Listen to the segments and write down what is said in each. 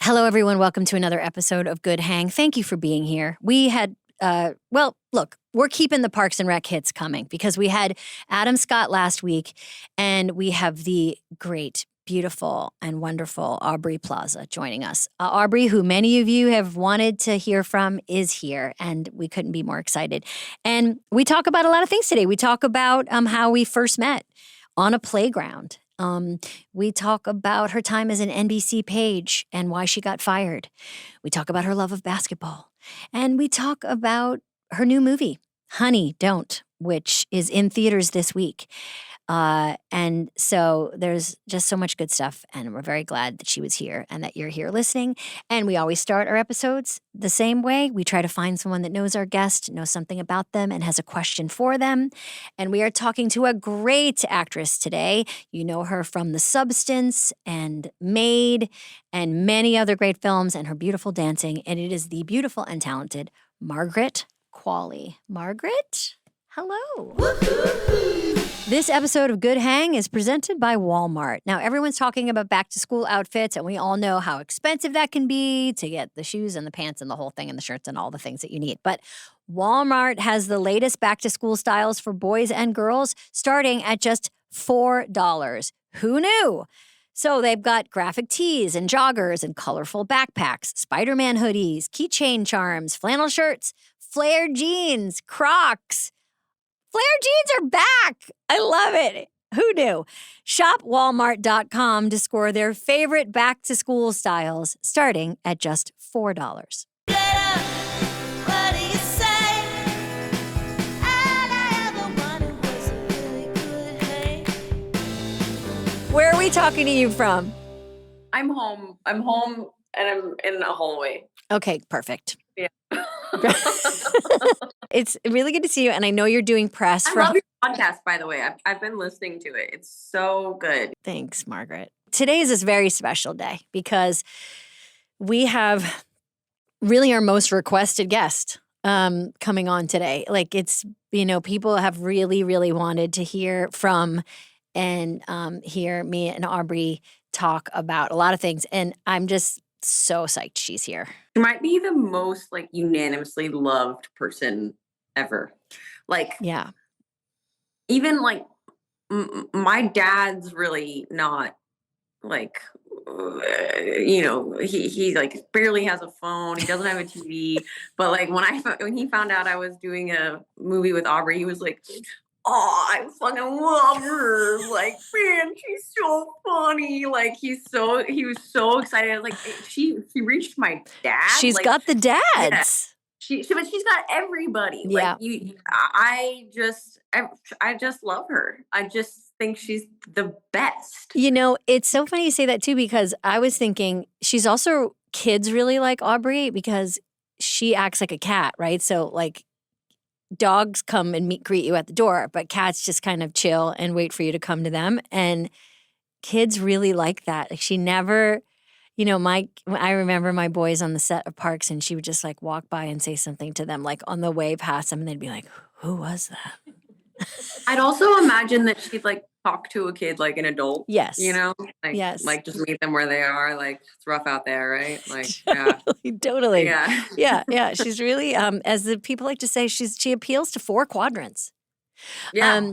Hello, everyone. Welcome to another episode of Good Hang. Thank you for being here. We had, look, we're keeping the Parks and Rec hits coming because we had Adam Scott last week, and we have the great, beautiful, and wonderful Aubrey Plaza joining us. Aubrey, who many of you have wanted to hear from, is here, and we couldn't be more excited. And we talk about a lot of things today. We talk about how we first met on a playground. We talk about her time as an NBC page and why she got fired. We talk about her love of basketball. And we talk about her new movie, Honey, Don't, which is in theaters this week. And so there's just so much good stuff. And we're very glad that she was here and that you're here listening. And we always start our episodes the same way. We try to find someone that knows our guest, knows something about them, and has a question for them. And we are talking to a great actress today. You know her from The Substance and Maid and many other great films and her beautiful dancing. And it is the beautiful and talented Margaret Qualley. Margaret, hello. This episode of Good Hang is presented by Walmart. Now, everyone's talking about back-to-school outfits, and we all know how expensive that can be to get the shoes and the pants and the whole thing and the shirts and all the things that you need. But Walmart has the latest back-to-school styles for boys and girls starting at just $4. Who knew? So they've got graphic tees and joggers and colorful backpacks, Spider-Man hoodies, keychain charms, flannel shirts, flared jeans, Crocs. Flare jeans are back. I love it. Who knew? Shop Walmart.com to score their favorite back-to-school styles starting at just $4. Get up, what do you say? All I ever wanted was a really good hang. Where are we talking to you from? I'm home. I'm home and I'm in a hallway. Okay, perfect. Yeah. It's really good to see you, and I know you're doing press I for... love your podcast, by the way. I've been listening to it. It's so good. Thanks, Margaret. Today is this very special day because we have really our most requested guest coming on today. Like it's, people have really, really wanted to hear from and hear me and Aubrey talk about a lot of things. And I'm just so psyched she's here. She might be the most unanimously loved person ever. Yeah. Even my dad's really not he barely has a phone. He doesn't have a TV. But when he found out I was doing a movie with Aubrey, he was like, "Oh, I fucking love her. Man, she's so funny." He was so excited. She reached my dad. She's got the dads. Yeah. But she's got everybody. Yeah. I just love her. I just think she's the best. It's so funny you say that too, because I was thinking kids really like Aubrey because she acts like a cat, right? So dogs come and greet you at the door, but cats just kind of chill and wait for you to come to them. And kids really like that. She never, I remember my boys on the set of Parks, and she would just walk by and say something to them, on the way past them, and they'd be like, "Who was that?" I'd also imagine that she'd talk to a kid like an adult. Yes. Yes. Just meet them where they are. It's rough out there, right? Yeah. Totally. Yeah. Yeah. She's really, as the people like to say, she appeals to 4 quadrants. Yeah.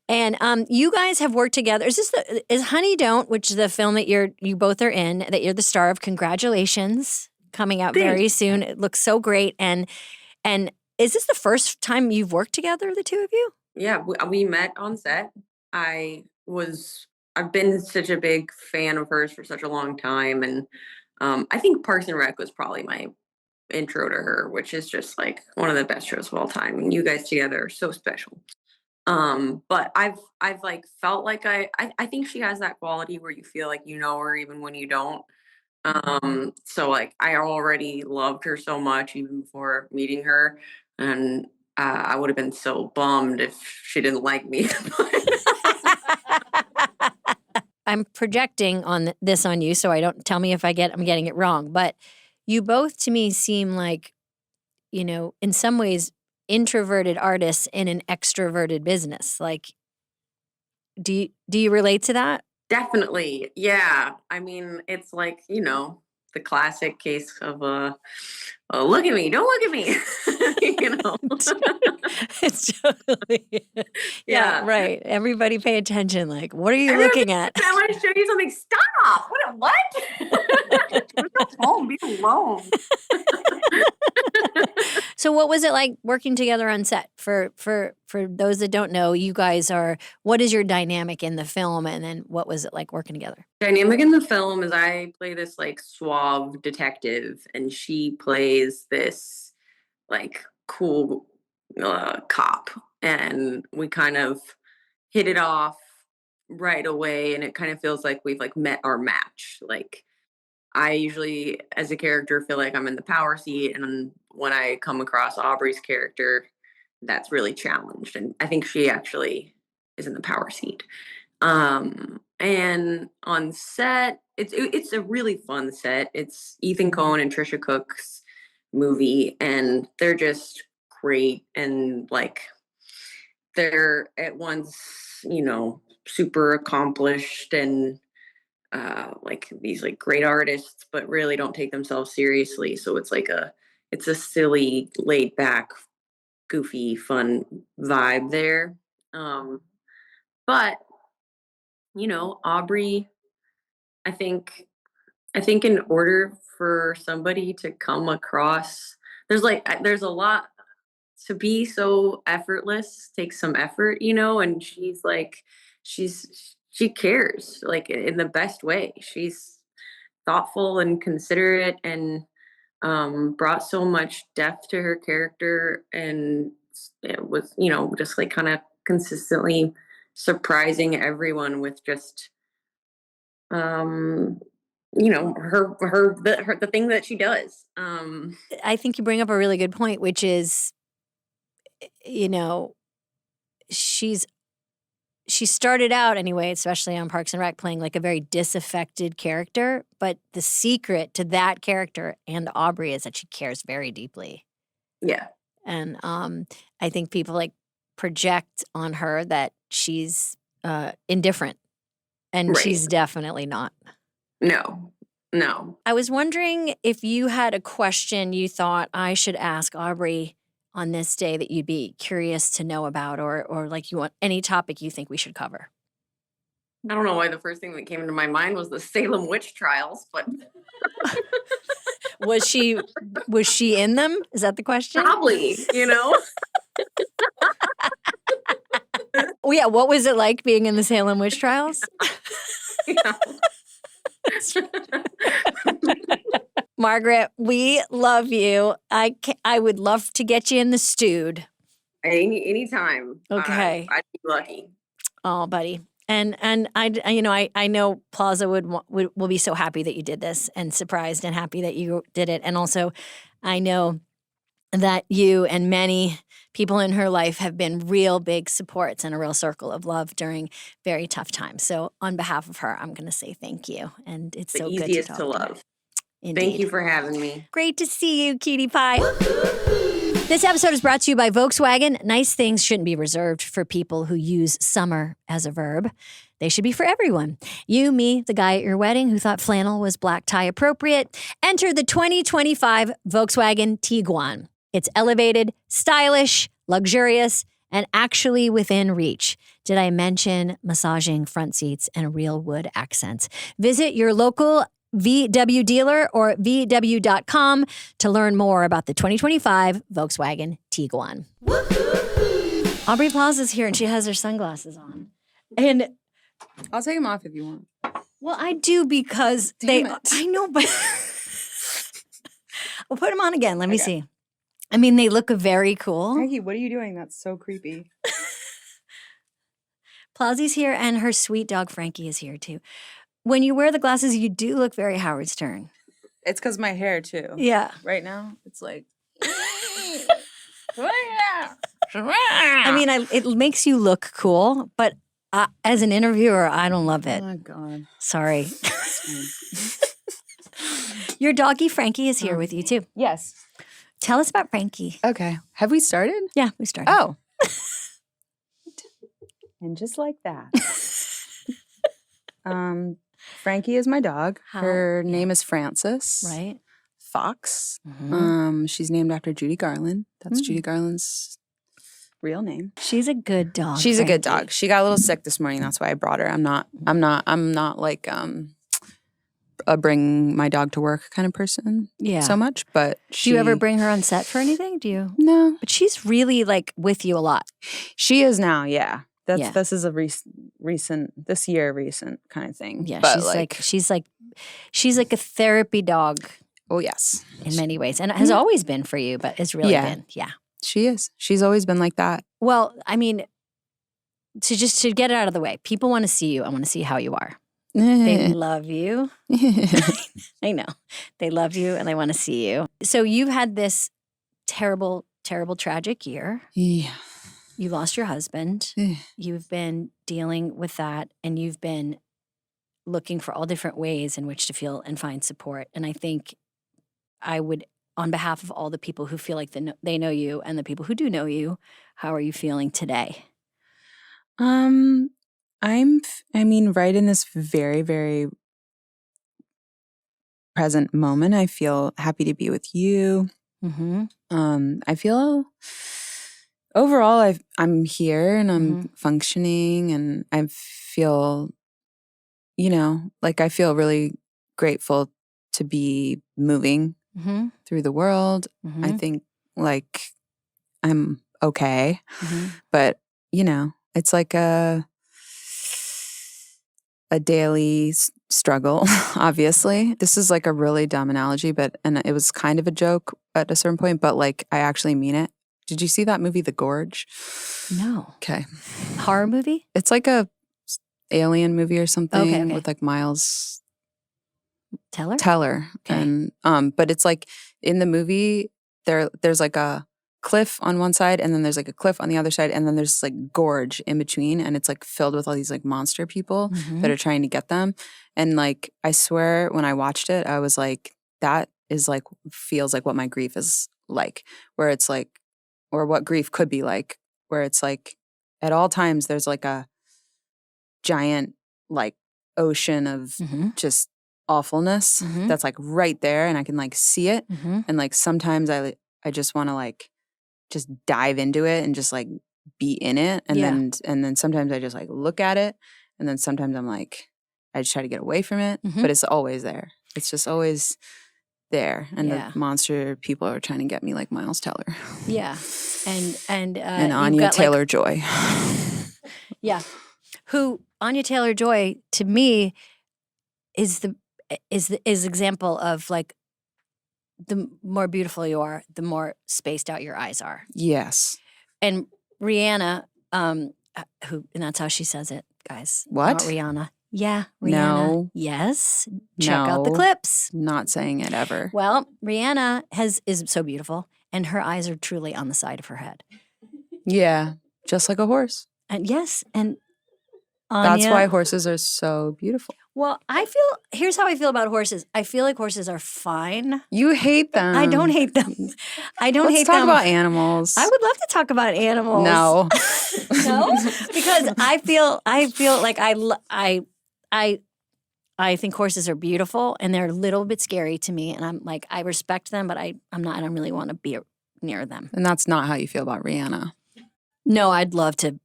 And you guys have worked together. Is Honey Don't, which is the film that you both are in, that you're the star of? Congratulations, coming out very soon. It looks so great. And is this the first time you've worked together, the two of you? Yeah, we met on set. I've been such a big fan of hers for such a long time, and I think Parks and Rec was probably my intro to her, which is just one of the best shows of all time. And you guys together are so special. But I've felt like I think she has that quality where you feel like you know her even when you don't. So I already loved her so much even before meeting her, and I would have been so bummed if she didn't like me. I'm projecting on this on you, so tell me if I'm getting it wrong. But you both to me seem like, in some ways, introverted artists in an extroverted business. Do you relate to that? Definitely. Yeah. I mean, it's the classic case of oh, look at me, don't look at me. It's totally Yeah. right. Everybody pay attention. Like, what are you Everyone looking at? I want to show you something. Stop. What? Go home. Be alone. So what was it like working together on set? For those that don't know, you guys are, what is your dynamic in the film, and then what was it like working together? Dynamic in the film is I play this like suave detective, and she plays this like cool cop, and we kind of hit it off right away, and it kind of feels like we've like met our match. Like I usually, as a character, feel like I'm in the power seat, and when I come across Aubrey's character, that's really challenged, and I think she actually is in the power seat. And on set, it's a really fun set. It's Ethan Coen and Trisha Cook's movie, and they're just great, and like they're at once, super accomplished and like these like great artists, but really don't take themselves seriously. So it's a silly, laid back, goofy, fun vibe there. But Aubrey, I think in order for somebody to come across, there's a lot to be so effortless takes some effort, and she cares like in the best way. She's thoughtful and considerate, and brought so much depth to her character, and it was, just like kind of consistently surprising everyone with just um the thing that she does. I think you bring up a really good point, which is, she started out anyway, especially on Parks and Rec, playing like a very disaffected character. But the secret to that character and Aubrey is that she cares very deeply. Yeah. And I think people like project on her that she's indifferent, and Right. she's definitely not. No. I was wondering if you had a question you thought I should ask Aubrey on this day that you'd be curious to know about, or like you want any topic you think we should cover. I don't know why the first thing that came into my mind was the Salem witch trials, but Was she in them? Is that the question? probably, Oh yeah, what was it like being in the Salem witch trials? Yeah. Margaret, we love you. I would love to get you in the stewed. Anytime. Okay. I'd be lucky. Oh, buddy. And I know Plaza will be so happy that you did this, and surprised and happy that you did it. And also, I know that you and many people in her life have been real big supports and a real circle of love during very tough times. So on behalf of her, I'm going to say thank you. And it's The so good easiest to to talk to you. love. Indeed. Thank you for having me. Great to see you, cutie pie. This episode is brought to you by Volkswagen. Nice things shouldn't be reserved for people who use summer as a verb. They should be for everyone. You, me, the guy at your wedding who thought flannel was black tie appropriate. Enter the 2025 Volkswagen Tiguan. It's elevated, stylish, luxurious, and actually within reach. Did I mention massaging front seats and real wood accents? Visit your local VW dealer or VW.com to learn more about the 2025 Volkswagen Tiguan. Aubrey Plaza's here, and she has her sunglasses on. And I'll take them off if you want. well, I do because Damn it. I know, but we'll put them on again. Let me Okay. see. I mean, they look very cool. Maggie, what are you doing? That's so creepy. Plazy's here, and her sweet dog Frankie is here too. When you wear the glasses, you do look very Howard Stern. It's because my hair too. Yeah. Right now, it's like. I mean, it makes you look cool, but as an interviewer, I don't love Oh it. my god. Sorry. Your doggy Frankie is here with you too. Yes. Tell us about Frankie. Okay. Have we started? Yeah, we started. Oh. And just like that. Frankie is my dog. How- Her yeah. name is Frances. Right. Fox. Mhm. She's named after Judy Garland. That's Mm. Judy Garland's real name. She's a good dog. She's a good Frankie. dog. She got a little sick this morning. That's why I brought her. I'm not like a bring my dog to work kind of person Yeah. so much. But Do you ever bring her on set for anything? Do you? No. But she's really like with you a lot. She is now, yeah. Yeah. This is a recent kind of thing. Yeah, But she's like a therapy dog oh yes. in many ways, and it has always been for you. But it's really Yeah. been, yeah. She is. She's always been like that. Well, I mean, to get it out of the way, people want to see you. I want to see how you are. They love you. I know. They love you and they want to see you. So you've had this terrible, terrible, tragic year. Yeah. You lost your husband. You've been dealing with that and you've been looking for all different ways in which to feel and find support. And I think I would, on behalf of all the people who feel like they know you and the people who do know you, how are you feeling today? Right in this very, very present moment, I feel happy to be with you. Mm-hmm. I feel overall I'm here and I'm Mhm. functioning and I feel, like I feel really grateful to be moving Mm-hmm. through the world. Mm-hmm. I think like I'm okay, Mm-hmm. but it's like a daily struggle, obviously. This is like a really dumb analogy, and it was kind of a joke at a certain point, but like I actually mean it. Did you see that movie, The Gorge? No. Okay. Horror movie? It's like a alien movie or something Okay. with like Miles Teller? Teller. Okay. And but it's like in the movie there's like a cliff on one side and then there's like a cliff on the other side and then there's this like gorge in between and it's like filled with all these like monster people Mhm. that are trying to get them. And like I swear when I watched it, I was like, that is like feels like what my grief is like, where it's like, or what grief could be like, where it's like at all times there's like a giant like ocean of Mhm. just awfulness Mhm. that's like right there and I can like see it. Mhm. And like sometimes I just want to like just dive into it and just like be in it. And Yeah. then sometimes I just like look at it. And then sometimes I'm like, I just try to get away from it. Mhm. But it's always there. It's just always there. And Yeah. the monster people are trying to get me like Miles Teller. Yeah. And And you've Anya got, like- Taylor-Joy. Yeah. Who Anya Taylor-Joy to me is example of like the more beautiful you are, the more spaced out your eyes are. Yes. And Rihanna, and that's how she says it, guys. What? Not Rihanna. Yeah, Rihanna. No. Yes. Check out the No. clips. Not saying it ever. Well, Rihanna is so beautiful, and her eyes are truly on the side of her head. Yeah. Just like a horse. And yes, and Anya, That's why horses are so beautiful. Well, here's how I feel about horses. I feel like horses are fine. You hate them. I don't hate them. I don't Let's hate talk them. about animals. I would love to talk about animals. No. No, because I feel like I think horses are beautiful and they're a little bit scary to me, and I'm like I respect them, but I don't really want to be near them. And that's not how you feel about Rihanna. No, I'd love to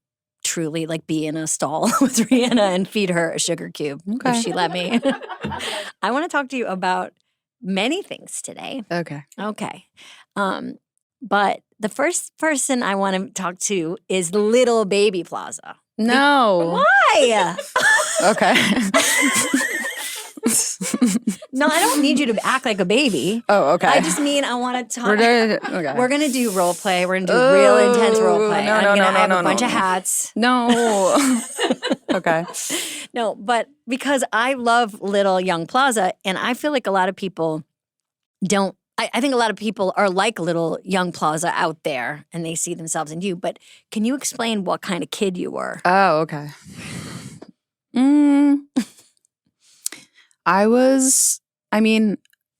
truly like be in a stall with Rihanna and feed her a sugar cube Okay. if she let me. I want to talk to you about many things today. Okay. Okay. But the first person I want to talk to is Little Baby Plaza. No. Why? Okay. No, I don't need you to act like a baby. Oh, okay. I just mean I want to talk. Okay. We're gonna do role play. We're gonna do real intense role play. No, I'm no, gonna no, have no, a bunch no. of hats. No. Okay. No, but because I love Little Young Plaza, and I feel like a lot of people don't. I think a lot of people are like Little Young Plaza out there, and they see themselves in you. But can you explain what kind of kid you were? Oh, okay.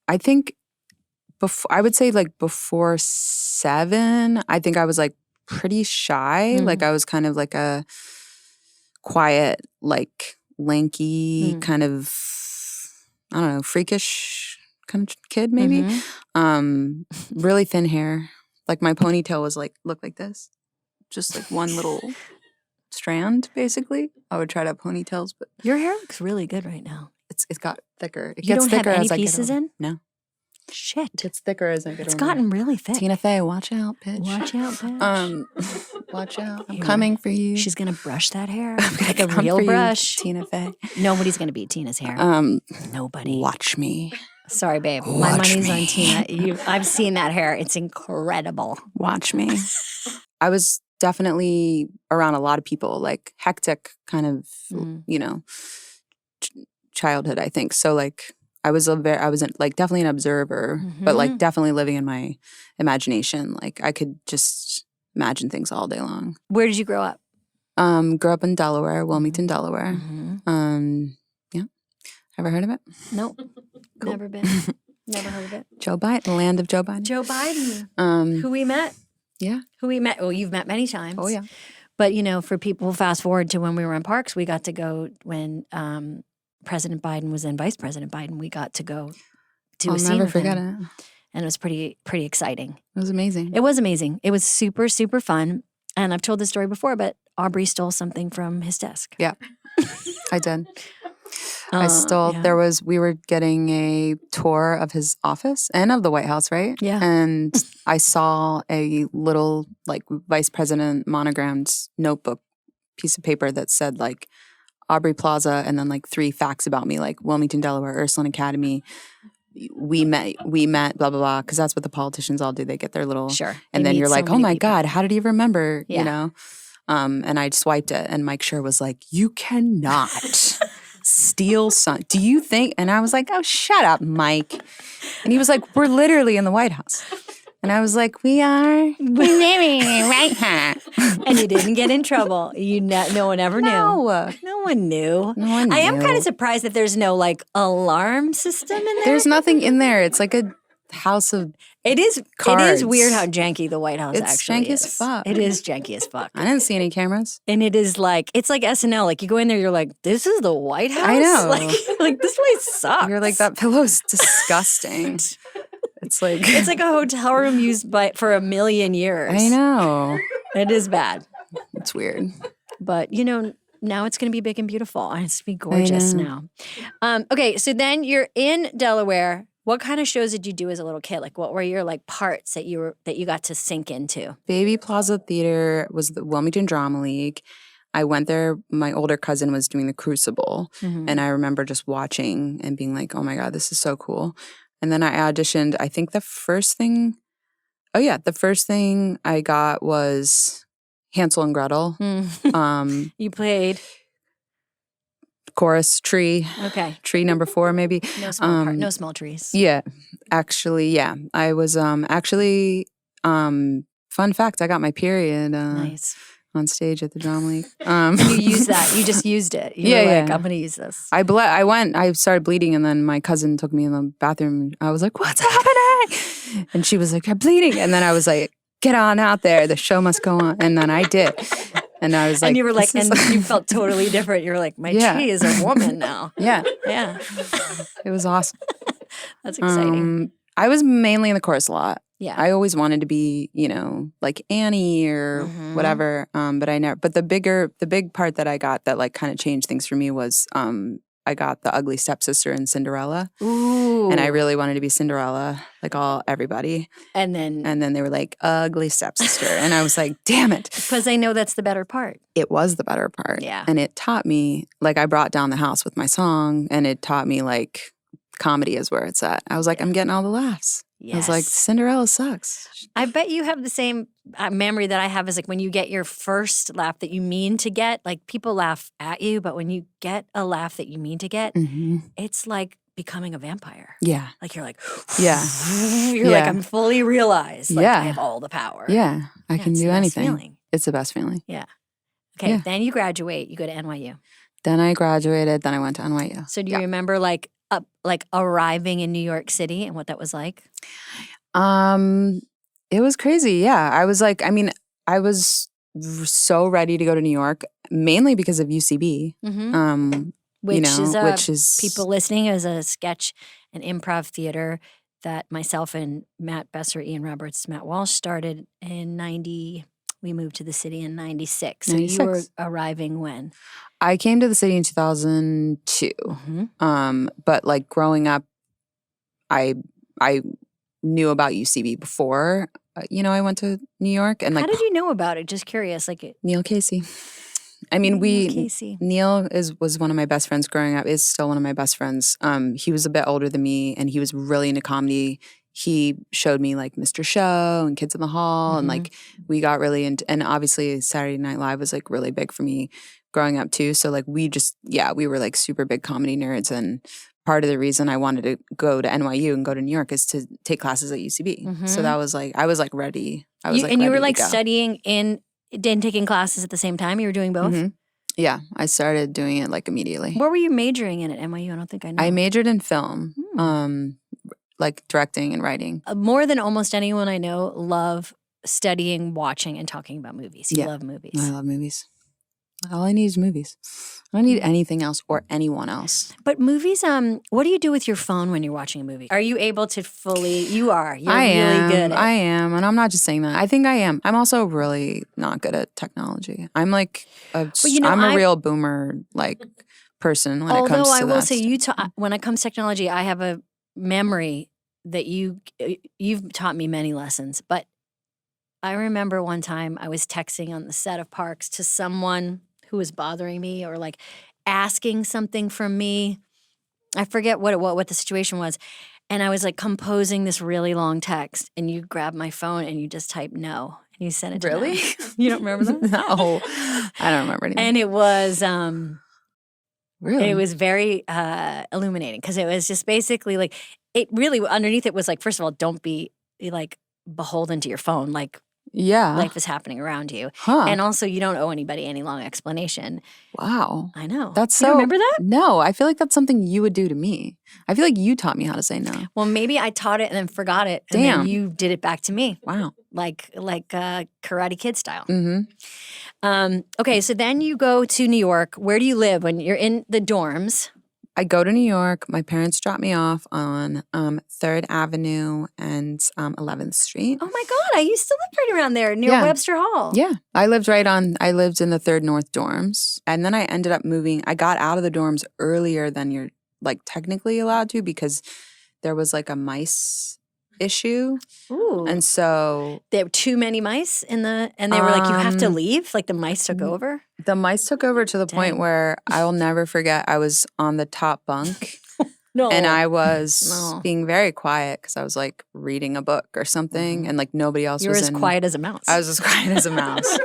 I think I would say like before 7, I think I was like pretty shy. Mm. Like I was kind of like a quiet, like lanky, kind of, I don't know, freakish kind of kid maybe. Really thin hair. Like my ponytail was like, looked like this. Just like one little strand, basically. I would try to have ponytails, but Your hair looks really good right now. it's got thicker. It You gets don't have thicker any as I get pieces older. in? No. Shit. It gets thicker as I get It's older. gotten really thick. Tina Fey, watch out, bitch. Watch out, bitch. Watch out. I'm Here. coming for you. She's going to brush that hair I'm gonna like a come real for you, brush. Tina Fey. Nobody's going to beat Tina's hair. Nobody. Watch me. Sorry, babe. My Watch money's on me. Tina. I've seen that hair. It's incredible. Watch me. I was definitely around a lot of people, like hectic kind of, you know, childhood, I think. So like I was like definitely an observer, but like definitely living in my imagination. Like I could just imagine things all day long. Where did you grow up? Grew up in Delaware, Wilmington, Delaware. Yeah. Ever heard of it? Nope. Never been. Never heard of it. Joe Biden, the land of Joe Biden. Joe Biden. Who we met. Yeah. Who we met. Well, you've met many times. Oh yeah. But, you know, for people, fast forward to when we were in parks, we got to go when President Biden was in Vice President Biden. We got to go do I'll a scene never with forget him. it. And it was pretty exciting. It was amazing. It was amazing. It was super, super fun. And I've told this story before, but Aubrey stole something from his desk. Yeah. I did. I stole, yeah. we were getting a tour of his office and of the White House, right? Yeah. And I saw a little like vice president monogrammed notebook piece of paper that said like Aubrey Plaza and then like 3 facts about me, like Wilmington, Delaware, Ursuline Academy. We met, blah, blah, blah. Because that's what the politicians all do. They get their little, Sure. and They then meet you're so like, oh many my people. God, how did he remember? Yeah. You know? And I swiped it and Mike Schur was like, you cannot steal something. Do you think? And I was like, oh, shut up, Mike. And he was like, we're literally in the White House. And I was like, we are. We're living right here. And you didn't get in trouble. No one ever knew. No one knew. No one I am knew. kind of surprised that there's no like alarm system in there. There's nothing in there. It's like a house of It is cards. weird how janky the White House It's actually janky is. as fuck. It is janky as fuck. I didn't see any cameras. And it is like it's like SNL. Like you go in there, you're like, this is the White House. I know. Like this place sucks. You're like, that pillow's disgusting. It's like It's like a hotel room used for a million years. I know. It is bad. It's weird. But you know, now it's going to be big and beautiful. It's going to be gorgeous know. now. Okay, so then you're in Delaware. What kind of shows did you do as a little kid? Like, what were your like parts that you got to sink into? Baby Plaza Theater was the Wilmington Drama League. I went there. My older cousin was doing the Crucible. And I remember just watching and being like, oh my God, this is so cool. And then I auditioned. I think the first thing I got was Hansel and Gretel. You played Chorus tree. okay. Tree number 4, maybe. No small trees. Yeah. Actually, yeah. I was fun fact, I got my period Nice. on stage at the Drama League. You used that. You just used it. You Yeah, were like, yeah. I'm going to use this. I started bleeding and then my cousin took me in the bathroom. I was like, what's happening? And she was like, you're bleeding. And then I was like, get on out there. The show must go on. And then I did. And I was like, and you were like, this and is- you felt totally different. You were like, my Yeah. tree is a woman now. yeah, Yeah. it was awesome. That's exciting. I was mainly in the chorus a lot. Yeah. I always wanted to be, like Annie or whatever. But I never. But the big part that I got that like kind of changed things for me was I got the ugly stepsister in Cinderella, Ooh. and I really wanted to be Cinderella, like everybody. And then They were like ugly stepsister, and I was like, damn it. because they know that's the better part. It was the better part. Yeah. And it taught me, like, I brought down the house with my song, and it taught me, like, comedy is where it's at. I was like, I'm getting all the laughs. I was like, Yes. Cinderella sucks. I bet you have the same memory that I have is like when you get your first laugh that you mean to get, like people laugh at you, but when you get a laugh that you mean to get, it's like becoming a vampire. Yeah. Like you're like, Yeah. you're like, Yeah. I'm fully realized. Like Yeah. I have all the power. Yeah. I Yeah, can it's do the best anything. feeling. It's the best feeling. Yeah. Okay. Yeah. Then you graduate, you go to NYU. Then I graduated. Then I went to NYU. So do you remember like arriving in New York City and what that was like? It was crazy. Yeah. I was like, I was so ready to go to New York, mainly because of UCB. Which is which is people listening is a sketch and improv theater that myself and Matt Besser, Ian Roberts, Matt Walsh started in 90. We moved to the city in 96. So you were 96. arriving when? I came to the city in 2002. But like growing up, I knew about UCB before, I went to New York and like How did you know about it? Just curious. Neil Casey. I mean, Casey. Neil was one of my best friends growing up, is still one of my best friends. He was a bit older than me and he was really into comedy. He showed me like Mr. Show and Kids in the Hall and like we got really into, and obviously Saturday Night Live was like really big for me growing up too. So like we were like super big comedy nerds, and part of the reason I wanted to go to NYU and go to New York is to take classes at UCB. So that was like, I was like ready. You were like to go. studying and taking classes at the same time? You were doing both? Yeah, I started doing it like immediately. What were you majoring in at NYU? I don't think I know. I majored in film, like directing and writing. More than almost anyone I know, love studying, watching, and talking about movies. You love movies. I love movies. All I need is movies. I don't need anything else or anyone else. But movies, what do you do with your phone when you're watching a movie? Are you able to fully, You're really good at it. I am, and I'm not just saying that. I think I am. I'm also really not good at technology. I'm like, I'm a real boomer like person when it comes to that. Although I will say, when it comes to technology, I have a memory that you've taught me many lessons. But I remember one time I was texting on the set of Parks to someone who was bothering me or like asking something from me. I forget what the situation was. And I was like composing this really long text, and you grabbed my phone and you just typed no. And you sent it to Really? them. You don't remember that? No. I don't remember anything. And it was really? it was very illuminating because it was just basically like, it really, underneath it was like, first of all, don't be like beholden to your phone. Like, life is happening around you. And also, you don't owe anybody any long explanation. Wow. I know. That's You so. remember that? No, I feel like that's something you would do to me. I feel like you taught me how to say no. Well, maybe I taught it and then forgot it. And Damn. then you did it back to me. Wow. Like Karate Kid style. Mm-hmm. Okay, so then you go to New York. Where do you live when you're in the dorms? I go to New York. My parents drop me off on 3rd Avenue and 11th Street. Oh my God, I used to live right around there near Webster Hall. Yeah. I lived in the 3rd North dorms. And then I ended up moving. I got out of the dorms earlier than you're like technically allowed to because there was like a mice issue. Ooh. And so there were too many mice and they were like, you have to leave? Like the mice took over? the mice took over to the point where I will never forget. I was on the top bunk. No. And I was being very quiet because I was like reading a book or something, and like nobody else You were was as quiet as a mouse. I was as quiet as a mouse.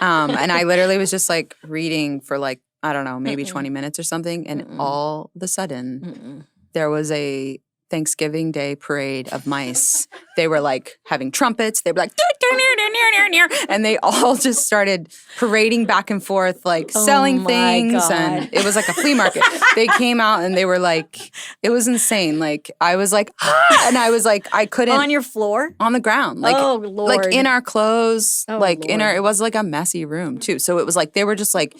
And I literally was just like reading for like, I don't know, maybe 20 minutes or something. And all of a sudden, there was a Thanksgiving Day parade of mice. They were like having trumpets. They were like, and they all just started parading back and forth, like selling things. God. And it was like a flea market. They came out and they were like, it was insane. Like I was like, and I was like, I couldn't. On your floor? On the ground. Like, oh, Lord. like in our clothes, like Lord. in our, it was like a messy room too. So it was like, they were just like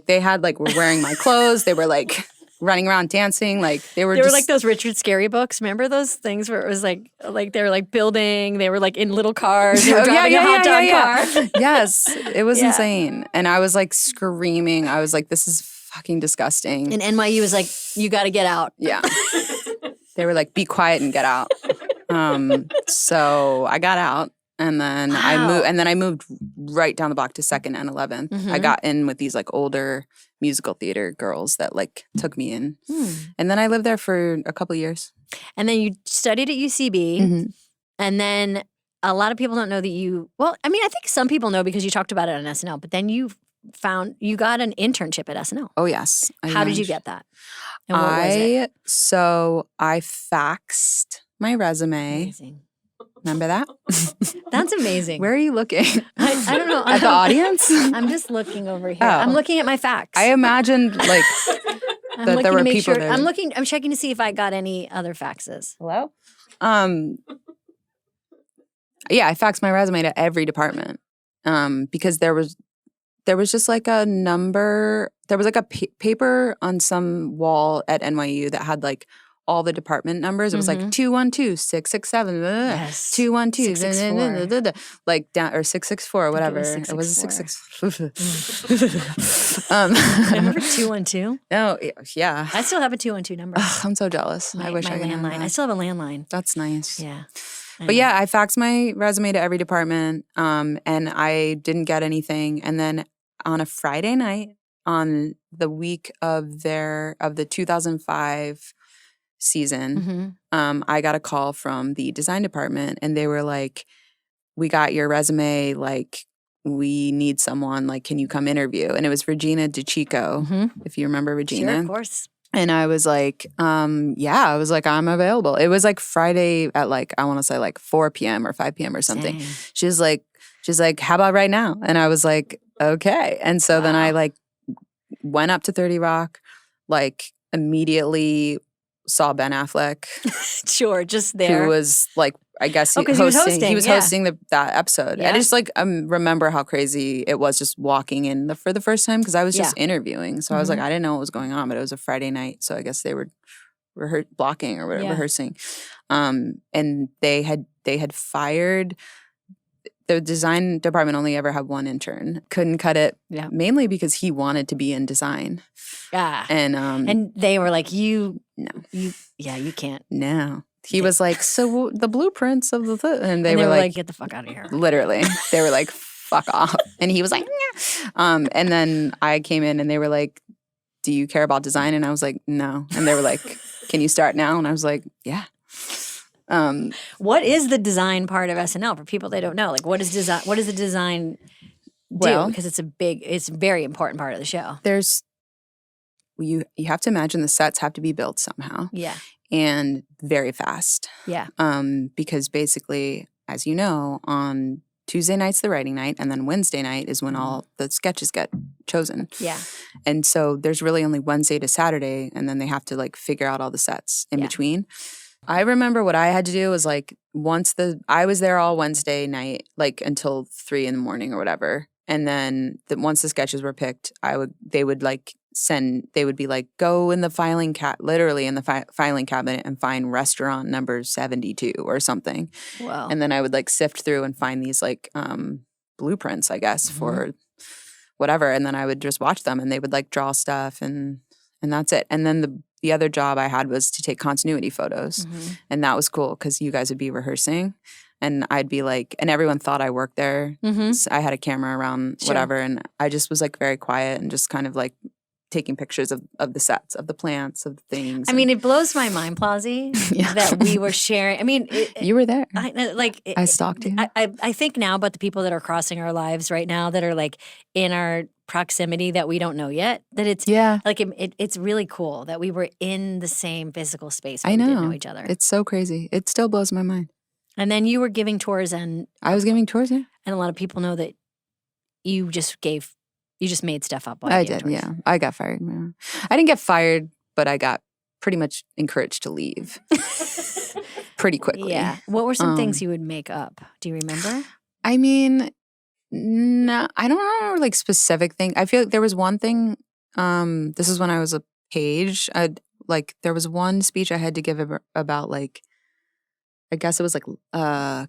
they had like, were wearing my clothes. They were like running around dancing. Like they were just like those Richard Scarry books. Remember those things where it was like they were like building, they were like in little cars. They were driving a hot dog car. Yes. It was insane. And I was like screaming. I was like, this is fucking disgusting. And NYU was like, you got to get out. Yeah. They were like, be quiet and get out. So I got out. And then I moved right down the block to 2nd and 11th. I got in with these like older musical theater girls that like took me in. And then I lived there for a couple of years. And then you studied at UCB. And then a lot of people don't know that I think some people know because you talked about it on SNL, but then you got an internship at SNL. Oh, yes. How did you get that? And what was it? So I faxed my resume. Amazing. Remember that? That's amazing. Where are you looking? I don't know. At the audience? I'm just looking over here. Oh. I'm looking at my fax. I imagined like that there were people there. I'm checking to see if I got any other faxes. Hello? Yeah, I faxed my resume to every department because there was there was just like a number. There was like a paper on some wall at NYU that had like all the department numbers. It was like 212-667, Yes. 212, 664. like down or 664 or whatever. it was It was 664. Remember 212? No, yeah. I still have a 212 number. I'm so jealous. I wish my I could have landline. that. I still have a landline. That's nice. Yeah. But yeah, I faxed my resume to every department, and I didn't get anything. And then on a Friday night, on the week of the 2005 season, I got a call from the design department, and they were like, "We got your resume. Like, we need someone. Like, can you come interview?" And it was Regina DiCicco, if you remember Regina. Sure, of course. And I was like, yeah, I was like, I'm available. It was like Friday at like, I want to say like 4 p.m. or 5 p.m. or something. Dang. She's like, how about right now? And I was like, okay. And so then I like went up to 30 Rock, like immediately saw Ben Affleck, Sure, just there. who was like, I guess Oh, 'cause he was hosting, He was yeah. hosting that episode. Yeah. And I just like remember how crazy it was just walking in for the first time because I was just interviewing. So I was like, I didn't know what was going on, but it was a Friday night, so I guess they were blocking or Yeah. rehearsing. And they had fired. The design department only ever had one intern. Couldn't cut it, mainly because he wanted to be in design. Yeah. And they were like, you can't. no. He was like, so the blueprints of the and They were were like, like, get the fuck out of here. literally, they were like, fuck off. And he was like, "Nyeh." And then I came in and they were like, do you care about design? And I was like, no. And they were like, can you start now? And I was like, yeah. What is the design part of SNL for people that don't know? Like, what is design? What does the design do? Well, Because it's a very important part of the show. You have to imagine the sets have to be built somehow. Yeah. And very fast. Yeah. Because basically, as you know, on Tuesday night's the writing night, and then Wednesday night is when all the sketches get chosen. Yeah. And so there's really only Wednesday to Saturday, and then they have to like figure out all the sets in between. I remember what I had to do was like I was there all Wednesday night, like until 3 a.m. or whatever. And then once the sketches were picked, they would be like, go in the filing literally in the filing cabinet and find restaurant number 72 or something. Wow. And then I would like sift through and find these like blueprints, I guess, for whatever. And then I would just watch them and they would like draw stuff and that's it. And then the other job I had was to take continuity photos. And that was cool because you guys would be rehearsing. And I'd be like, and everyone thought I worked there. So I had a camera around, whatever. And I just was like very quiet and just kind of like taking pictures of the sets, of the plants, of the things. I mean, it blows my mind, Plausi, that we were sharing. I mean, you were there. I stalked you. I think now about the people that are crossing our lives right now that are like in our proximity that we don't know yet. That it's like it's really cool that we were in the same physical space. But I know. We didn't know each other. It's so crazy. It still blows my mind. And then you were giving tours, and I was giving tours. Yeah, and a lot of people know that you just made stuff up. While I you gave did. tours. Yeah, I got fired. Yeah. I didn't get fired, but I got pretty much encouraged to leave pretty quickly. Yeah. What were some things you would make up? Do you remember? I mean, no, I don't remember like specific thing. I feel like there was one thing. This is when I was a page. There was one speech I had to give about like, I guess it was like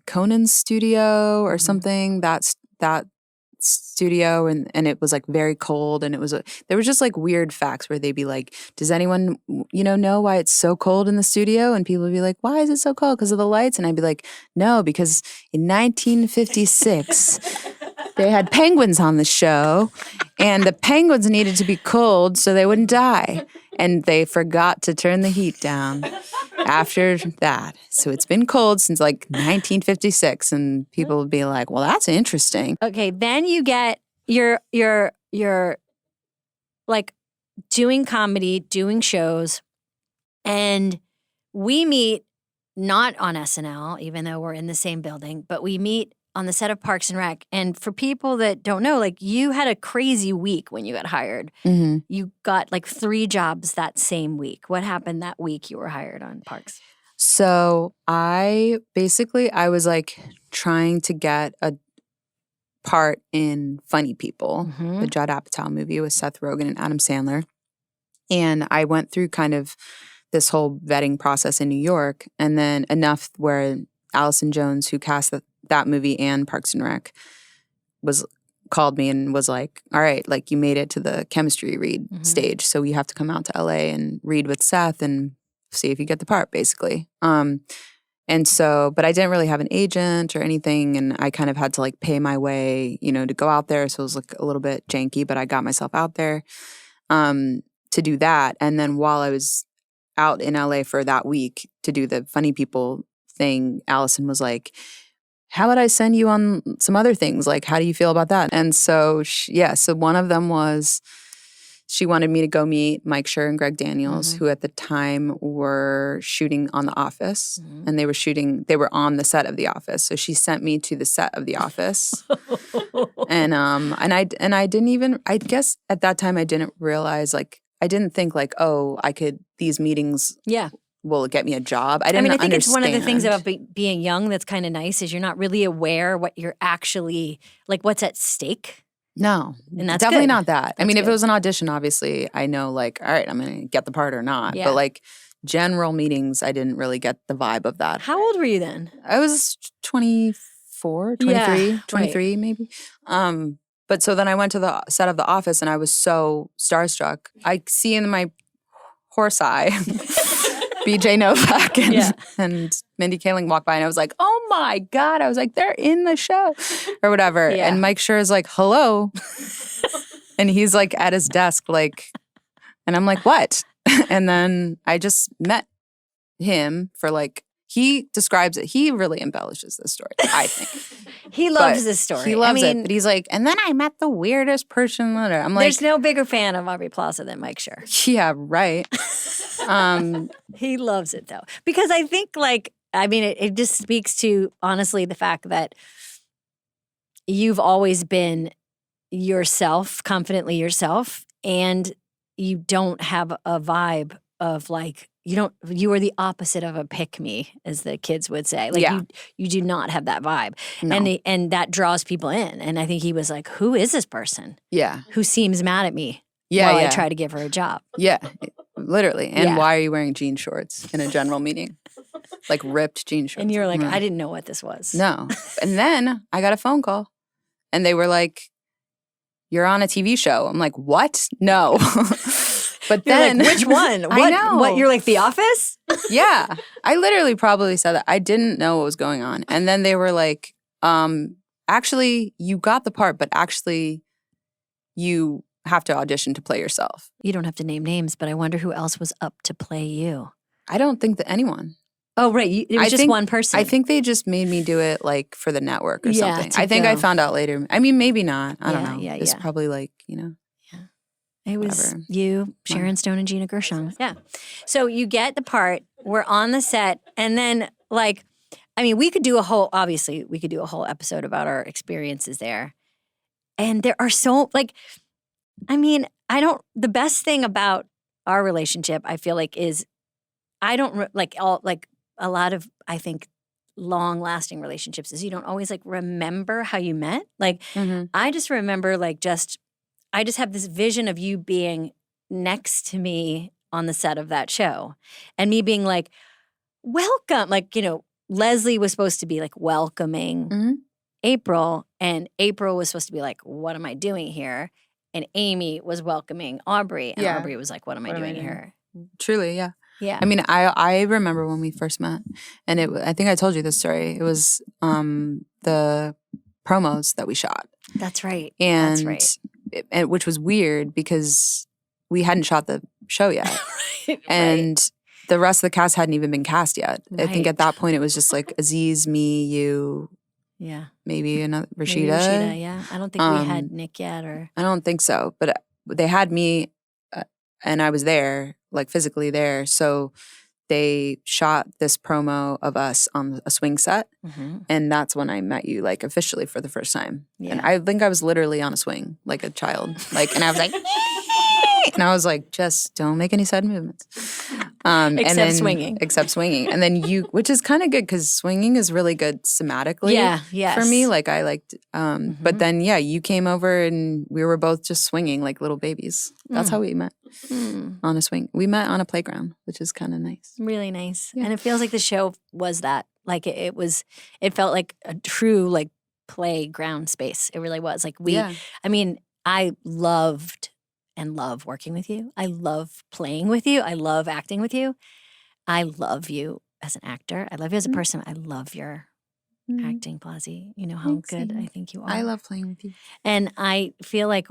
Conan's studio or something. That studio and it was like very cold and there was just like weird facts where they'd be like, does anyone know why it's so cold in the studio? And people would be like, why is it so cold? Because of the lights? And I'd be like, no, because in 1956 they had penguins on the show and the penguins needed to be cold so they wouldn't die. And they forgot to turn the heat down after that. So it's been cold since like 1956. And people would be like, well, that's interesting. Okay, then you get your like doing comedy, doing shows, and we meet not on SNL, even though we're in the same building, but we meet on the set of Parks and Rec. And for people that don't know, like you had a crazy week when you got hired. Mm-hmm. You got like 3 jobs that same week. What happened that week you were hired on Parks? So I was like trying to get a part in Funny People, Mhm. the Judd Apatow movie with Seth Rogen and Adam Sandler. And I went through kind of this whole vetting process in New York, and then enough where Allison Jones, who cast that movie and Parks and Rec, called me and was like, all right, like you made it to the chemistry read stage, so you have to come out to LA and read with Seth and see if you get the part, basically. And so, but I didn't really have an agent or anything, and I kind of had to like pay my way, you know, to go out there. So it was like a little bit janky, but I got myself out there to do that. And then while I was out in LA for that week to do the Funny People thing, Allison was like, how about I send you on some other things? Like, how do you feel about that? And so, so one of them was she wanted me to go meet Mike Schur and Greg Daniels, who at the time were shooting on The Office, and they were on the set of The Office. So she sent me to the set of The Office, and I didn't even, I guess at that time I didn't realize, like, I didn't think like, oh, these meetings will get me a job. I think understand. it's one of the things about being young that's kind of nice is you're not really aware what you're actually, like what's at stake. No, And that's definitely good. not that. I mean, if good. it was an audition, obviously, I know like, all right, I'm going to get the part or not. Yeah. But like general meetings, I didn't really get the vibe of that. How old were you then? I was 24, 23, Yeah, 23 maybe. But so then I went to the set of The Office and I was so starstruck. I see in my horse eye BJ Novak and Mindy Kaling walk by, and I was like, oh my God. I was like, they're in the show or whatever. Yeah. And Mike Schur is like, hello. And he's like at his desk, like, and I'm like, what? And then I just met him for like, he describes it. He really embellishes this story, I think. He loves this story. He loves it. But he's like, and then I met the weirdest person later. I'm like, there's no bigger fan of Aubrey Plaza than Mike Schur. yeah, right. He loves it though. Because I think like, I mean, it just speaks to honestly the fact that you've always been yourself, confidently yourself, and you don't have a vibe of like, you are the opposite of a pick me, as the kids would say. Like you do not have that vibe. No. And that draws people in. And I think he was like, who is this person Yeah. who seems mad at me Yeah, while yeah. I try to give her a job? Yeah, literally. And Yeah. why are you wearing jean shorts in a general meeting? Like ripped jean shorts. And you're like, Mm. I didn't know what this was. No. And then I got a phone call and they were like, you're on a TV show. I'm like, what? No. But You're then. like, which one? I know. What? You're like The Office? Yeah. I literally probably said that. I didn't know what was going on. And then they were like, actually, you got the part, but actually you have to audition to play yourself. You don't have to name names, but I wonder who else was up to play you. I don't think that anyone. Oh, right. It was I just think- one person. I think they just made me do it like for the network or Yeah, something. to I think I go. found out later. I mean, maybe not. I don't Yeah, know. yeah, It's yeah. probably like, you know. It was whatever. you, Sharon Stone, and Gina Gershon. Yeah. So you get the part. We're on the set, and then like, I mean, we could do a whole episode about our experiences there, and there are so like, I mean, the best thing about our relationship, I feel like, is I don't like a lot of, I think, long-lasting relationships is you don't always like remember how you met. Like, I just remember like I just have this vision of you being next to me on the set of that show and me being like, welcome. Like, you know, Leslie was supposed to be like welcoming April, and April was supposed to be like, what am I doing here? And Amy was welcoming Aubrey, and Yeah. Aubrey was like, what am I doing here? Truly, yeah. Yeah. I mean, I remember when we first met, and I think I told you this story. It was the promos that we shot. That's right. And, That's right. Which was weird because we hadn't shot the show yet. And the rest of the cast hadn't even been cast yet. I think Right. at that point it was just like Aziz, me, you, Yeah. maybe another Rashida. Maybe Rashida, yeah. I don't think we had Nick yet or. I don't think so. But they had me and I was there, like physically there. So they shot this promo of us on a swing set. And that's when I met you, like officially for the first time. Yeah. And I think I was literally on a swing, like a child. Like, and I was like, and I was like, just don't make any sudden movements. And Except then, swinging. Except swinging. And then you, which is kind of good because swinging is really good somatically for me. Like I liked, but then, you came over and we were both just swinging like little babies. That's how we met on a swing. We met on a playground, which is kind of nice. Really nice. Yeah. And it feels like the show was that. Like it felt like a true like playground space. It really was. Like I mean, I loved and love working with you. I love playing with you. I love acting with you. I love you as an actor. I love you as a person. I love your acting, Plaza. You know how good I think you are. I love playing with you. And I feel like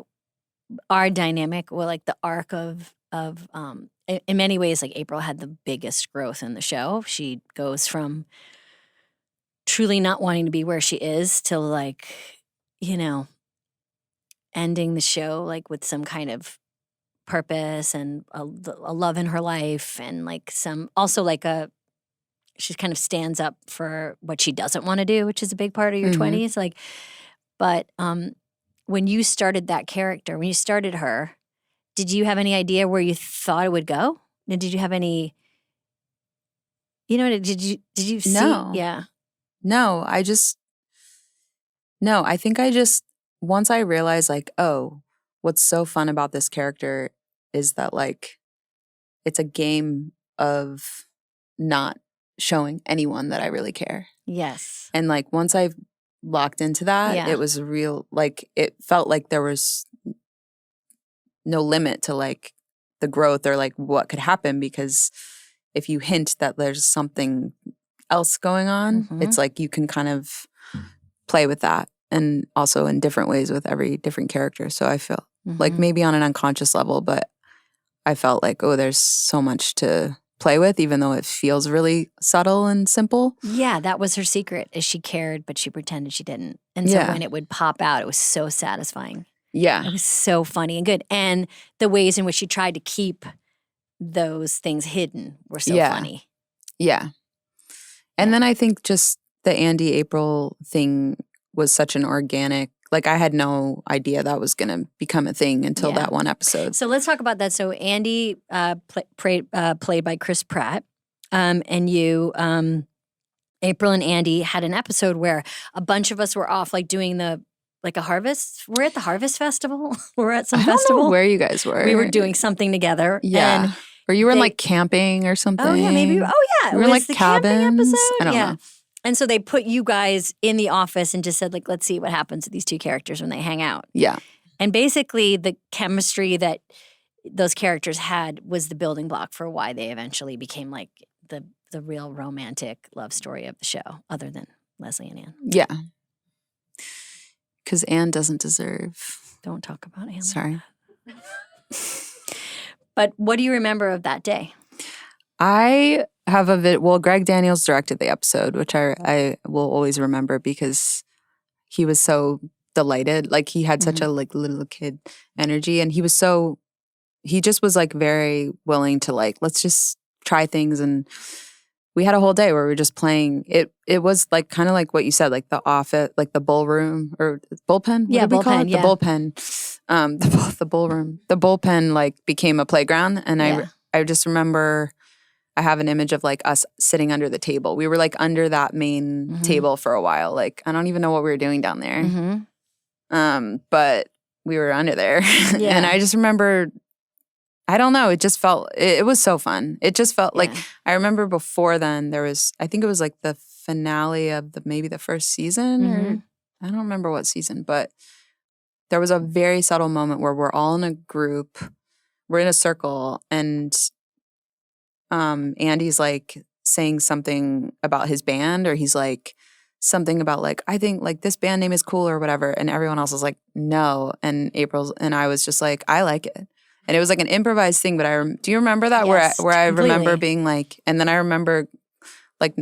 our dynamic, or like the arc of in many ways, like April had the biggest growth in the show. She goes from truly not wanting to be where she is to like, ending the show like with some kind of purpose and a love in her life, and like she kind of stands up for what she doesn't want to do, which is a big part of your 20s. Like, but when you started that character, when you started her, did you have any idea where you thought it would go? Did you have any, did you see? No. Yeah. No, I think once I realized like, oh, what's so fun about this character is that like, it's a game of not showing anyone that I really care. Yes. And like, once I locked into that, it was real, like, it felt like there was no limit to like the growth or like what could happen, because if you hint that there's something else going on, it's like you can kind of play with that, and also in different ways with every different character. So I feel like maybe on an unconscious level, but I felt like, oh, there's so much to play with, even though it feels really subtle and simple. Yeah, that was her secret, is she cared, but she pretended she didn't. And so when it would pop out, it was so satisfying. Yeah. It was so funny and good. And the ways in which she tried to keep those things hidden were so funny. Yeah. And then I think just the Andy April thing was such an organic, like I had no idea that was going to become a thing until that one episode. So let's talk about that. So Andy played by Chris Pratt, and you, April and Andy had an episode where a bunch of us were off like doing a harvest. We're at the Harvest Festival. We're at some festival. I don't know where you guys were. We were doing something together. Yeah. And or you were in like camping or something. Oh yeah, maybe. Oh yeah, we were in like the cabins. Episode. I don't know. And so they put you guys in the office and just said, like, let's see what happens to these two characters when they hang out. Yeah. And basically the chemistry that those characters had was the building block for why they eventually became like the real romantic love story of the show, other than Leslie and Anne. Yeah. Because Anne doesn't deserve. Don't talk about Anne. Sorry. But what do you remember of that day? I have Greg Daniels directed the episode, which I will always remember because he was so delighted. Like he had such a like little kid energy, and he just was like very willing to like, let's just try things. And we had a whole day where we were just playing. It was like kind of like what you said, like the office, like the ballroom or bullpen. Yeah, bullpen. The bullpen. The ballroom. The bullpen like became a playground, and I just remember. I have an image of like us sitting under the table. We were like under that main table for a while. Like I don't even know what we were doing down there. But we were under there. And I just remember, I don't know, it just felt, it was so fun. It just felt like, I remember before then I think it was like the finale of maybe the first season or I don't remember what season, but there was a very subtle moment where we're all in a group, we're in a circle, and Andy's like saying something about his band, or he's like something about like, I think like this band name is cool or whatever. And everyone else was like, no. And I was just like, I like it. And it was like an improvised thing, but do you remember that? Yes, where I completely. remember being like, and then I remember like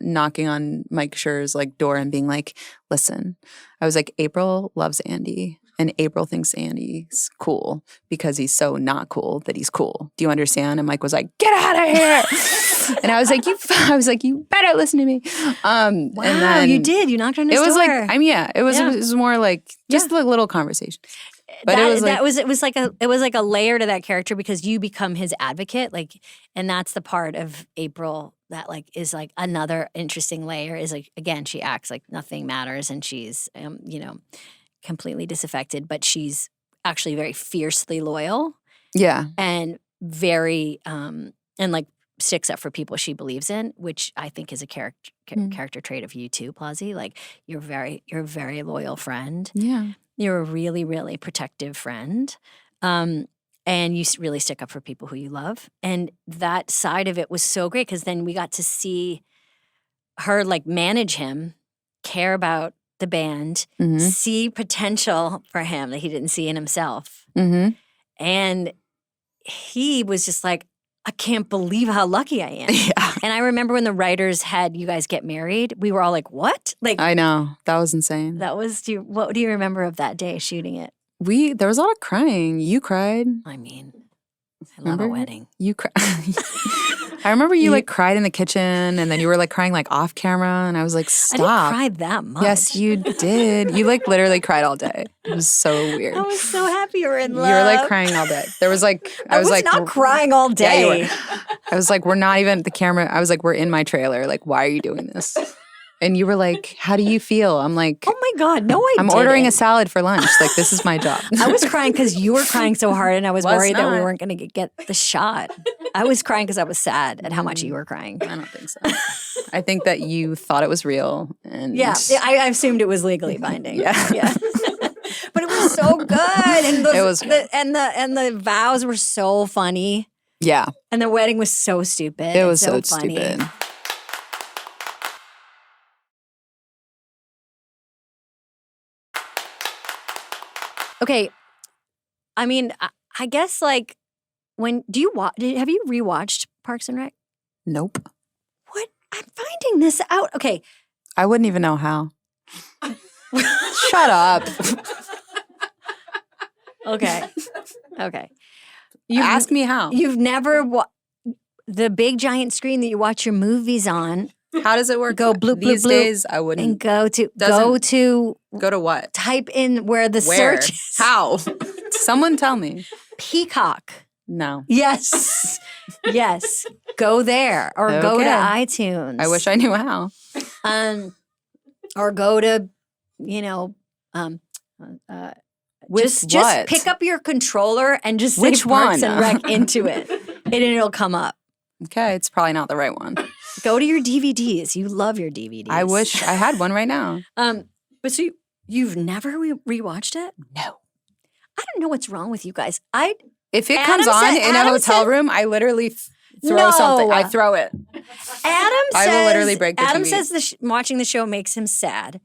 knocking on Mike Schur's like door and being like, listen, I was like, April loves Andy. And April thinks Andy's cool because he's so not cool that he's cool. Do you understand? And Mike was like, get out of here. And I was like, you better listen to me. Wow, and then you did. You knocked on his door. door. It was like, it was more like just like little conversation. But it was like, it was like a layer to that character because you become his advocate, like, and that's the part of April that like is like another interesting layer. Is like again, she acts like nothing matters, and she's completely disaffected, but she's actually very fiercely loyal. yeah. And very and like sticks up for people she believes in, which I think is a character trait of you too, Plazy. Like you're a very loyal friend. Yeah. You're a really, really protective friend. And you really stick up for people who you love. And that side of it was so great because then we got to see her like manage him, care about the band, Mm-hmm. see potential for him that he didn't see in himself. Mm-hmm. And he was just like, I can't believe how lucky I am. Yeah. And I remember when the writers had you guys get married, we were all like, what? Like, I know. That was insane. that was, what do you remember of that day shooting it? There was a lot of crying. You cried. I mean, I love a Remember? wedding. You cried. I remember you like cried in the kitchen and then you were like crying like off camera and I was like, I stop. didn't cry that much. Yes, you did. You like literally cried all day. It was so weird. I was so happy you were in You love. were like crying all day. There was like, I was like, not crying all Yeah, you day. were. I was like, we're not even at the camera. I was like, we're in my trailer. Like, why are you doing this? And you were like, how do you feel? I'm like, Oh my God, no, I I'm didn't. ordering a salad for lunch. Like, this is my job. I was crying because you were crying so hard and I was worried that we not. weren't going to get the shot. I was crying because I was sad at how much you were crying. I don't think so. I think that you thought it was real. And Yeah, I assumed it was legally binding. Yeah. But it was so good, and It was good. and the vows were so funny, Yeah. and the wedding was so stupid. It and was so funny. stupid. Okay, I mean, I guess like when have you rewatched Parks and Rec? Nope. What? I'm finding this out. Okay, I wouldn't even know how. Shut up. okay. Ask me how. You've never the big giant screen that you watch your movies on. How does it work? Go bloop, bloop, These bloop, days, I And wouldn't. go to Go to what? type in where the Where? search is. How? Someone tell me. Peacock. No. Yes. Yes. Go there or go to Okay. iTunes. I wish I knew how. Or go to, With just what? pick up your controller and just say Which Parks one? and Rec into it, and it'll come up. Okay, it's probably not the right one. Go to your DVDs. You love your DVDs. I wish I had one right now. But so you've never rewatched it? No. I don't know what's wrong with you guys. If it Adam comes on said- in a Adam hotel said- room, I literally throw No. something. I throw it. Adam says I will literally break the Adam TV. says watching the show makes him sad.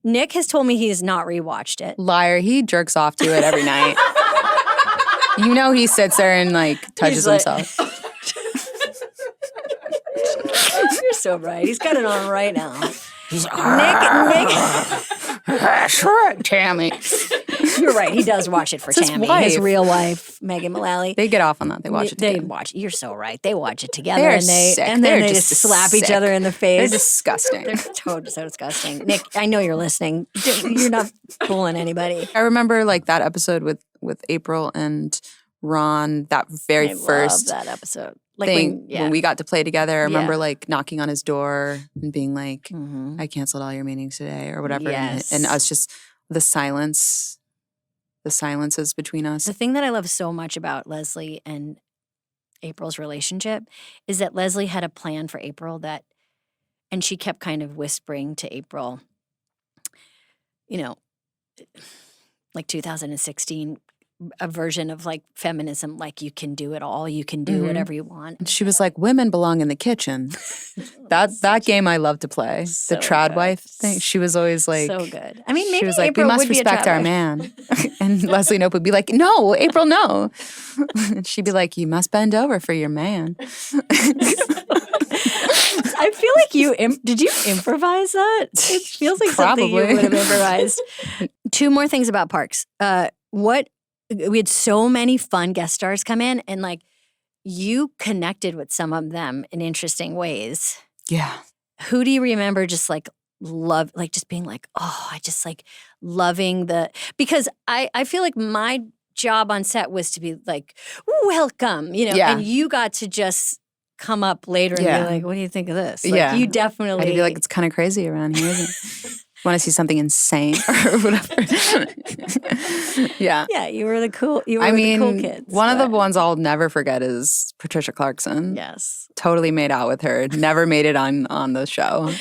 Nick has told me he has not rewatched it. Liar. He jerks off to it every night. You know he sits there and like touches He's like- himself. You're so right. He's got it on right now. He's like, Nick, that's right, Tammy. you're right. He does watch it for It's his Tammy, his wife. real wife, Megan Mullally. They get off on that. They watch it They together. watch. You're so right. They watch it together, They're and they sick. and then They're they just just slap each sick. other in the They're face. disgusting. They're so disgusting. Nick, I know you're listening. You're not fooling anybody. I remember like that episode with April and Ron, that very I first love that episode. Like thing when, when we got to play together. I remember Yeah. like knocking on his door and being like, Mhm. I canceled all your meetings today or whatever. Yes. And us just the silences between us. The thing that I love so much about Leslie and April's relationship is that Leslie had a plan for April and she kept kind of whispering to April, like 2016, a version of like feminism, like you can do it all, you can do Mhm. whatever you want. And she was like, women belong in the kitchen. that game I love to play. So the trad good. wife thing. She was always like, So good. I mean, maybe she was like, April we must would be a respect our trad wife. man. And Leslie Knope would be like, no, April, no. And she'd be like, you must bend over for your man. I feel like did you improvise that? It feels like something you Probably. would have improvised. Two more things about Parks. We had so many fun guest stars come in, and like you connected with some of them in interesting ways. Yeah. Who do you remember just like love, like just being like, oh, I just like loving because I feel like my job on set was to be like, welcome, Yeah. and you got to just come up later and Yeah. be like, what do you think of this? Like, Yeah. you I'd definitely be like, it's kind of crazy around here, isn't it? Want to see something insane or whatever. Yeah. yeah, you were the cool I the mean, cool kids. one of the but- ones I'll never forget is Patricia Clarkson. Yes. Totally made out with her. Never made it on the show.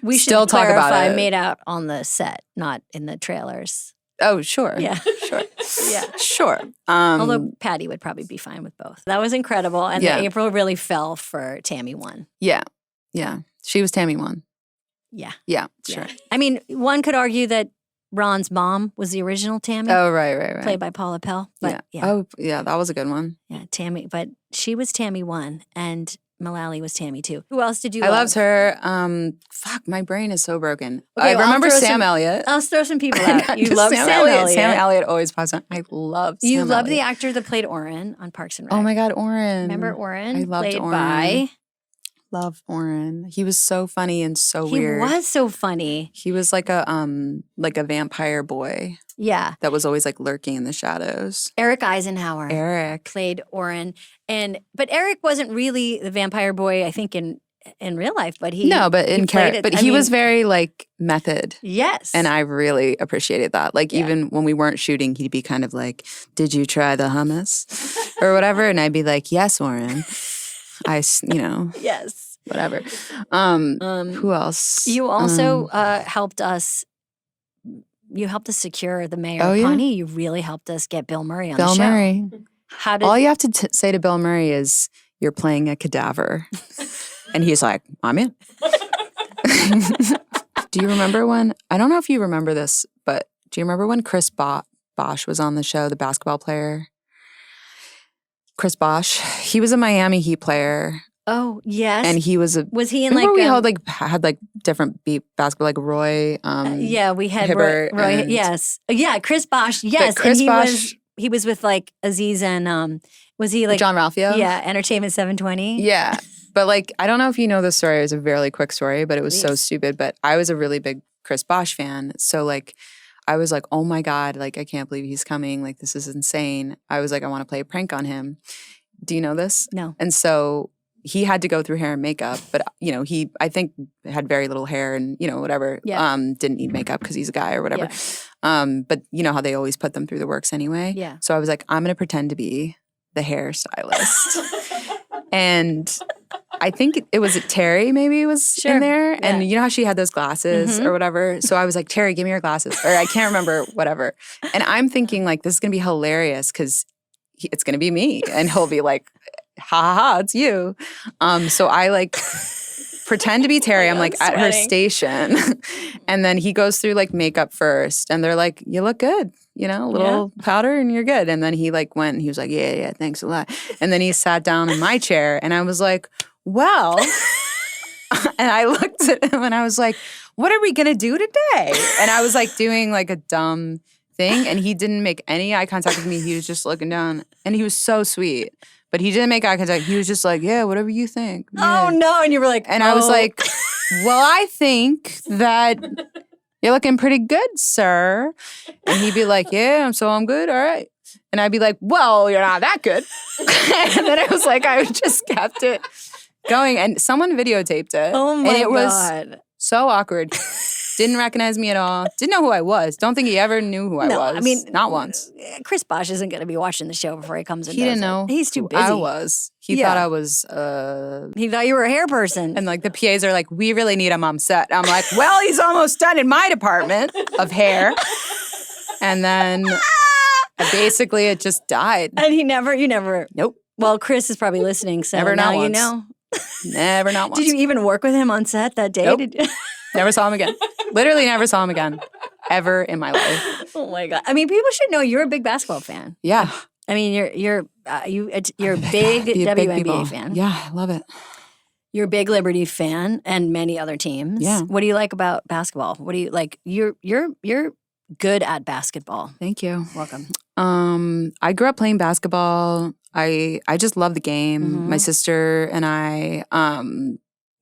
We Still should talk about clarify, it. made out on the set, not in the trailers. Oh, sure. Yeah. Sure. Yeah. Sure. Although Patty would probably be fine with both. That was incredible. And Yeah. April really fell for Tammy 1. Yeah. Yeah. She was Tammy 1. Yeah. Yeah. Sure. Yeah. I mean, one could argue that Ron's mom was the original Tammy, Oh, right. played by Paula Pell. But yeah. Oh, yeah. That was a good one. Yeah, Tammy. But she was Tammy 1 and Mullally was Tammy 2. Who else did you I love? loved her. Fuck, my brain is so broken. Okay, I well, I'll remember throw Sam some- Elliott. I'll throw some people Not out. You just love Sam Elliott. Sam Elliott always pops on. I love Sam You love the Elliott. actor that played Oren on Parks and Rec. Oh my God, Oren. Remember Oren? I loved played Oren. by. Love Oren. He was so funny and so He weird. was so funny. He was like a vampire boy Yeah. that was always like lurking in the shadows. Eric Eisenhower Eric. played Oren. But Eric wasn't really the vampire boy, I think, in real life, but he No, but in played character. it. But I he was mean, very like method. yes. And I really appreciated that. Like Yeah. even when we weren't shooting, he'd be kind of like, "Did you try the hummus?" or whatever, and I'd be like, "Yes, Oren." yes. Whatever. Who else? You also helped us. You helped us secure the mayor Oh, of yeah? Pawnee. You really helped us get Bill Murray on Bill the show. Murray. How did All you have to say to Bill Murray is, "You're playing a cadaver," and he's like, "I'm in." Do you remember when? I don't know if you remember this, but do you remember when Chris Bosh was on the show, the basketball player? Chris Bosh. He was a Miami Heat player, Oh yes. and he was a. was he in Remember like? we had different beat basketball, like Roy. yeah, we had Hibbert Roy. and- Yes. Yeah, Chris Bosh. Yes, Chris and Bosh- he was with like Aziz and was he like John Ralphio. Yeah, Entertainment 720. Yeah. But like, I don't know if you know the story. It was a very quick story, but it was so Please. stupid. But I was a really big Chris Bosh fan. So like, I was like, oh my God, like, I can't believe he's coming. Like, this is insane. I was like, I want to play a prank on him. Do you know this? No. And so he had to go through hair and makeup, but he, I think, had very little hair and, whatever. Yeah. Didn't need makeup because he's a guy or whatever. But you know how they always put them through the works anyway. Yeah. So I was like, I'm going to pretend to be the hairstylist. And I think it was Terry maybe was Sure. in there. Yeah. And you know how she had those glasses Mhm. or whatever? So I was like, Terry, give me your glasses. Or I can't remember, whatever. And I'm thinking like, this is going to be hilarious because it's going to be me. And he'll be like, ha ha ha, it's you. So I like pretend to be Terry. I'm like at her sweating. station. And then he goes through like makeup first. And they're like, you look good. A little powder and you're good. And then he like went and he was like, yeah, thanks a lot. And then he sat down in my chair and I was like, well, and I looked at him and I was like, what are we going to do today? And I was like doing like a dumb thing and he didn't make any eye contact with me. He was just looking down and he was so sweet. But he didn't make eye contact. He was just like, yeah, whatever you think. Oh Yeah. no! And you were like, And I was oh. like, well, I think that you're looking pretty good, sir. And he'd be like, yeah, so I'm good. All right. And I'd be like, well, you're not that good. And then I was like, I just kept it going. And someone videotaped it. oh my and it was god! so awkward. Didn't recognize me at all. Didn't know who I was. Don't think he ever knew who I No, was. I mean, not once. Chris Bosh isn't going to be watching the show before he comes in. He didn't know He's too who busy. I was. He Yeah. thought I was He thought you were a hair person. and like the PAs are like, we really need him on set. I'm like, well, he's almost done in my department of hair. And then basically it just died. And you never. Nope. Well, Chris is probably listening, so Never, now not you once. know. Never, not once. Did you even work with him on set that day? Nope. Did you? Never saw him again. Literally never saw him again. Ever in my life. Oh my god! I mean, people should know you're a big basketball fan. Yeah. I mean, you're a big Be a big WNBA people. fan. Yeah, I love it. You're a big Liberty fan and many other teams. Yeah. What do you like about basketball? What do you like? You're good at basketball. Thank you. Welcome. I grew up playing basketball. I just love the game. Mhm. My sister and I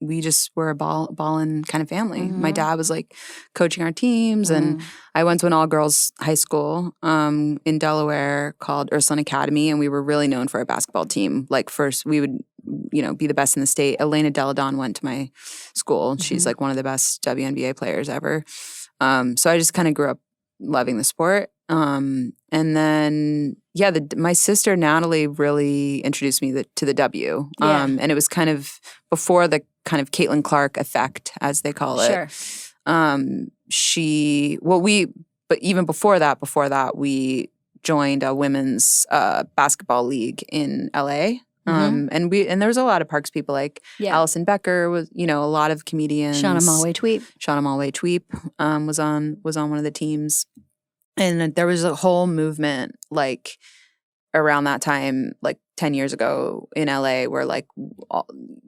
we just were a ballin' kind of family. My Mhm. dad was like coaching our teams, and I went to an all-girls high school in Delaware called Ursuline Academy, and we were really known for our basketball team. Like first, we would, be the best in the state. Elena Deladon went to my school, and she's like one of the best WNBA players ever. So I just kind of grew up loving the sport. And then, my sister Natalie really introduced me to the W. Yeah. And it was kind of before the kind of Caitlin Clark effect, as they call it. Sure. But even before that, we joined a women's basketball league in LA. And there was a lot of Parks people like Allison Becker was, a lot of comedians. Shauna Malway-Tweep was on one of the teams. And there was a whole movement like around that time, like 10 years ago in LA, where like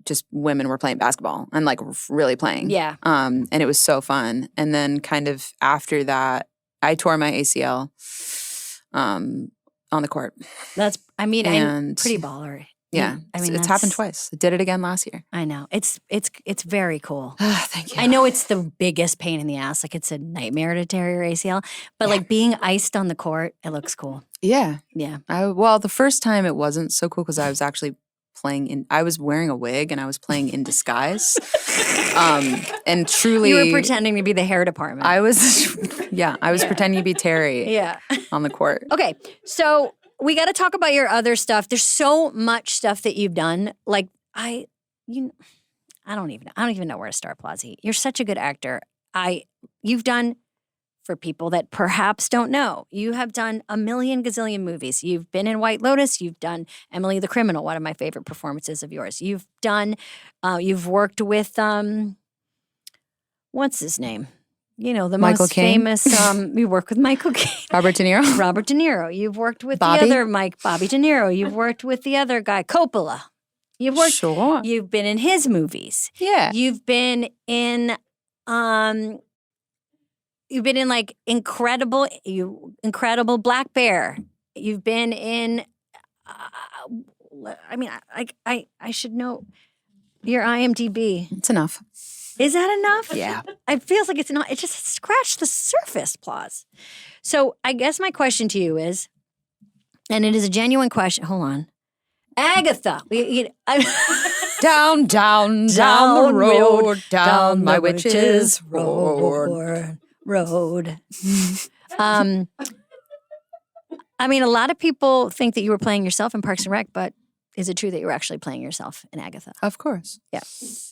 just women were playing basketball and like really playing. Yeah. And it was so fun. And then kind of after that, I tore my ACL on the court. And pretty baller. Yeah. It's happened twice. I did it again last year. I know. It's very cool. Thank you. I know it's the biggest pain in the ass. Like it's a nightmare to tear your ACL. But like being iced on the court, it looks cool. Yeah. Yeah. The first time it wasn't so cool because I was actually I was wearing a wig and I was playing in disguise. And truly. You were pretending to be the hair department. I was pretending to be Terry on the court. Okay. So we got to talk about your other stuff. There's so much stuff that you've done. Like I don't even know where to start, Plaza. You're such a good actor. You've done, for people that perhaps don't know, you have done a million gazillion movies. You've been in White Lotus. You've done Emily the Criminal, one of my favorite performances of yours. You've you've worked with what's his name? The Michael most Caine? famous. You work with Michael Caine. Robert De Niro? Robert De Niro. You've worked with Bobby? the other Bobby De Niro. You've worked with the other guy, Coppola. Sure. You've been in his movies. Yeah. You've been in like Incredible Black Bear. You've been in I should know your IMDb. It's enough. Is that enough? Yeah. It feels like it's not. It just scratched the surface, Plaza. So I guess my question to you is, and it is a genuine question. Hold on. Agatha. Down the road, down my witch's road. A lot of people think that you were playing yourself in Parks and Rec, but is it true that you were actually playing yourself in Agatha? Of course. Yeah.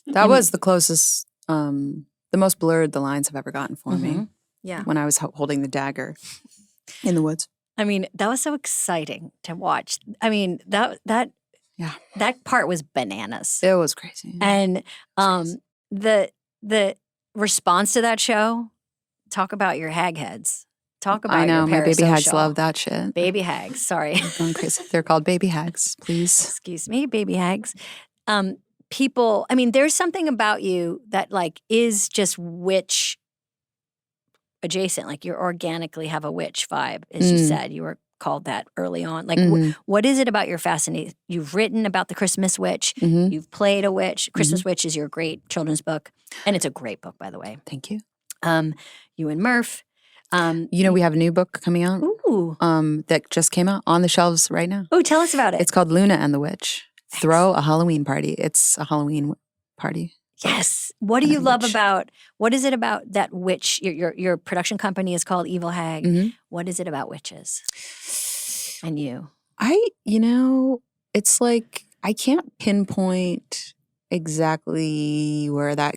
That was the closest, the most blurred the lines have ever gotten for me. Yeah. When I was holding the dagger in the woods. That was so exciting to watch. That part was bananas. It was crazy. And the response to that show, talk about your hag heads. Talk about I know, your my baby hags parasocial. love that shit. Baby hags, sorry. I'm going crazy. They're called baby hags, please. Excuse me, baby hags. People, there's something about you that like is just witch adjacent. Like you organically have a witch vibe, as you said. You were called that early on. Like what is it about your fascination? You've written about the Christmas witch. You've played a witch. Christmas Witch is your great children's book. And it's a great book, by the way. Thank you. You and Murph. We have a new book coming out that just came out on the shelves right now. Oh, tell us about it. It's called Luna and the Witch. Throw a Halloween party. It's a Halloween party. Yes. What do you love about, what is it about that witch? Your production company is called Evil Hag. What is it about witches and you? It's like I can't pinpoint exactly where that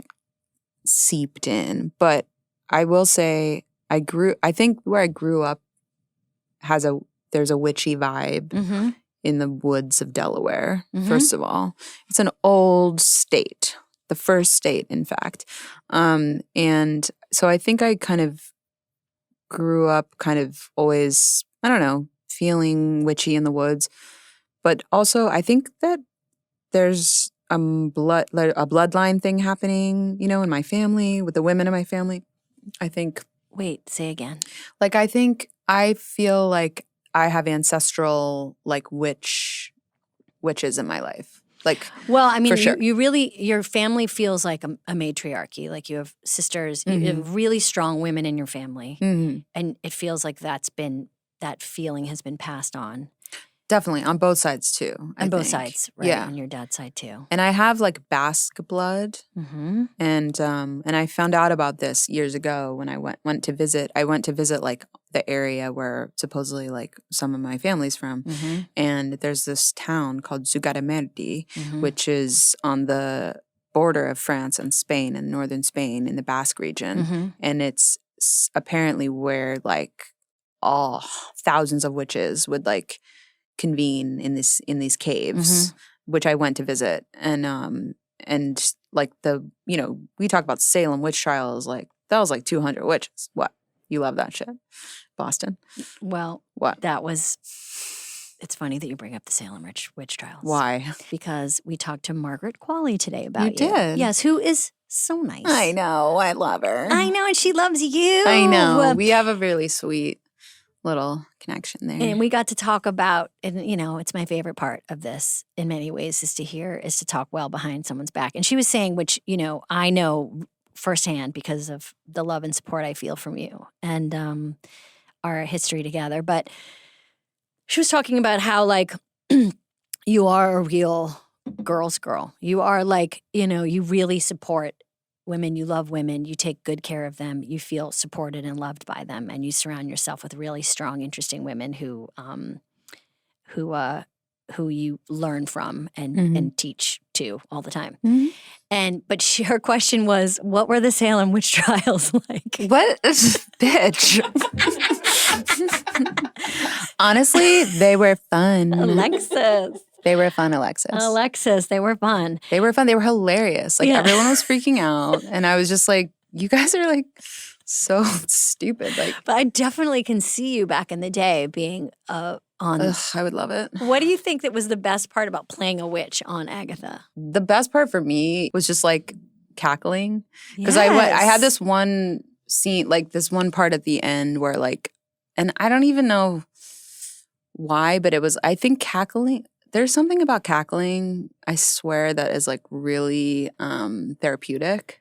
seeped in, but I will say I think where I grew up there's a witchy vibe in the woods of Delaware, first of all. It's an old state, the first state, in fact. And so I think I kind of grew up kind of always, I don't know, feeling witchy in the woods. But also I think that there's a bloodline thing happening, in my family, with the women in my family. I think. Wait, say again. Like, I feel like I have ancestral, like, witches in my life. Like, Well, I mean, for sure. you really, your family feels like a matriarchy. Like you have sisters, you have really strong women in your family. Mhm. And it feels like that feeling has been passed on. Definitely on both sides too. On both think. sides, right? Yeah. On your dad's side too. And I have like Basque blood. Mm-hmm. And I found out about this years ago when I went to visit. I went to visit like the area where supposedly like some of my family's from. Mm-hmm. And there's this town called Zugarramurdi, Mm-hmm. which is on the border of France and Spain, in northern Spain, in the Basque region. Mm-hmm. And it's apparently where like all thousands of witches would like convene in these caves, which I went to visit. And like we talk about Salem witch trials, like that was like 200 witches. What? You love that shit. Boston. Well, What? it's funny that you bring up the Salem witch trials. Why? Because we talked to Margaret Qualley today about you. did? Yes, who is so nice. I know. I love her. I know, and she loves you. I know. We have a really sweet little connection there. And we got to talk about, and it's my favorite part of this in many ways is to talk well behind someone's back. And she was saying, which, I know firsthand because of the love and support I feel from you and our history together. But she was talking about how, like, you are a real girl's girl. You are like, you really support women, you love women, you take good care of them, you feel supported and loved by them, and you surround yourself with really strong, interesting women who you learn from and teach to all the time. But her question was, what were the Salem witch trials like? What? Bitch. Honestly, they were fun. Alexis. They were fun, Alexis. They were fun. They were fun. They were hilarious. Like, Yeah. everyone was freaking out. And I was just like, you guys are like so stupid. Like, But I definitely can see you back in the day being on. I would love it. What do you think that was the best part about playing a witch on Agatha? The best part for me was just like cackling. Because I had this one scene, like this one part at the end where like, and I don't even know why, but it was, I think cackling, there's something about cackling, I swear, that is like really therapeutic.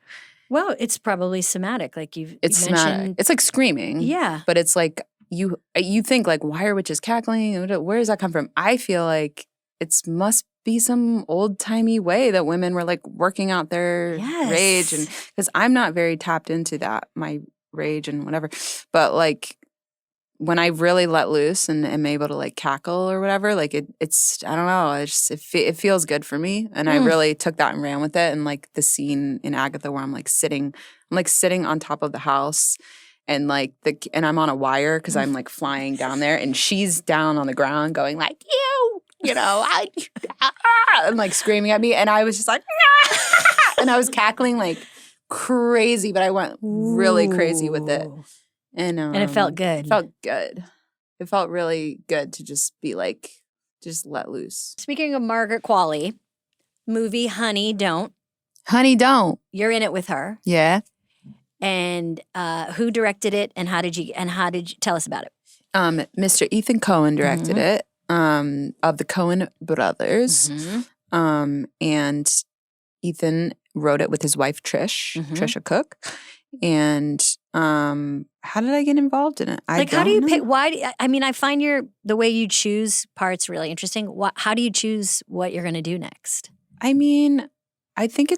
Well, it's probably somatic, like you It's mentioned. somatic. It's like screaming. Yeah. But it's like you think like, why are witches cackling? Where does that come from? I feel like it must be some old timey way that women were like working out their rage, and because I'm not very tapped into that, my rage and whatever. But like when I really let loose and am able to like cackle or whatever, like it's I don't know, it feels good for me, and I really took that and ran with it. And like the scene in Agatha where I'm sitting on top of the house. And like and I'm on a wire because I'm like flying down there, and she's down on the ground going like, and like screaming at me, and I was just like, and I was cackling like crazy, but I went really crazy with it, and it felt good. It felt good. It felt really good to just be like, just let loose. Speaking of Margaret Qualley, movie Honey Don't. Honey Don't. You're in it with her. Yeah. And who directed it, and how did you tell us about it? Mr. Ethan Cohen directed it, of the Cohen brothers. And Ethan wrote it with his wife Trisha Cook. And how did I get involved in it? How do you pick? Why? I find the way you choose parts really interesting. How do you choose what you're going to do next? I mean, I think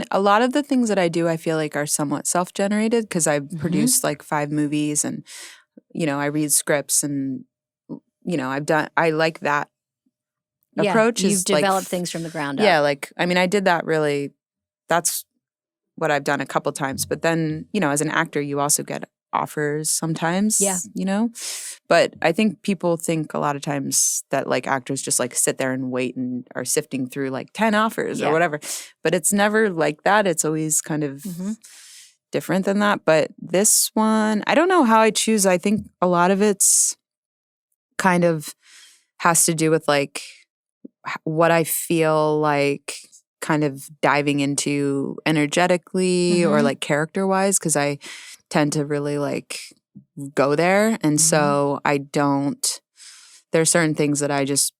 a lot of the things that I do, I feel like are somewhat self-generated because I've produced like 5 movies, and, I read scripts, and, I like that approach. You've developed things from the ground up. Yeah, I did that really, that's what I've done a couple times. But then, as an actor, you also get offers sometimes, But I think people think a lot of times that like actors just like sit there and wait and are sifting through like 10 offers or whatever. But it's never like that. It's always kind of different than that. But this one, I don't know how I choose. I think a lot of it's kind of has to do with like what I feel like kind of diving into energetically or like character-wise, because I tend to really like go there. And so there's certain things that I just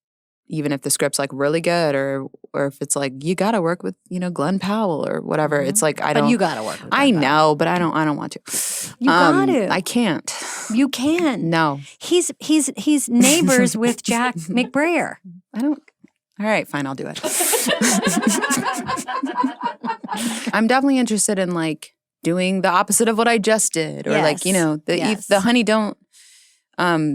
even if the script's like really good or if it's like you got to work with, Glenn Powell or whatever. It's like I don't But you got to work with I Glenn Powell. know, but I don't want to. You got to. I can't. You can. No. He's neighbors with Jack McBrayer. I don't. All right, fine, I'll do it. I'm definitely interested in like doing the opposite of what I just did, or like Yes. the honey don't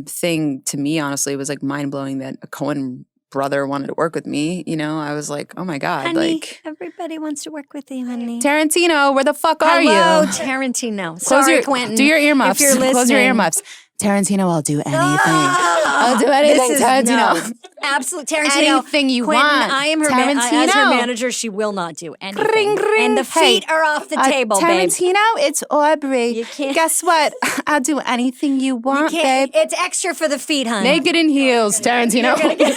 thing to me honestly was like mind blowing that a Coen brother wanted to work with me. I was like, oh my god, Honey, like everybody wants to work with you, honey. Tarantino, where the fuck are Hello, you? Tarantino. Close Sorry, your, Quentin. Do your earmuffs. If you're listening. Close your earmuffs. Tarantino, I'll do anything. I'll do This anything, is Tarantino. no. Absolute Tarantino. Anything you Quentin, want. I am her Tarantino. as her manager. She will not do anything. Ring, ring. And the feet are off the table, babe. Tarantino, it's Aubrey. You can't- Guess what? I'll do anything you You want, can't- babe. It's extra for the feet, honey. Naked in heels, Tarantino. You're gonna get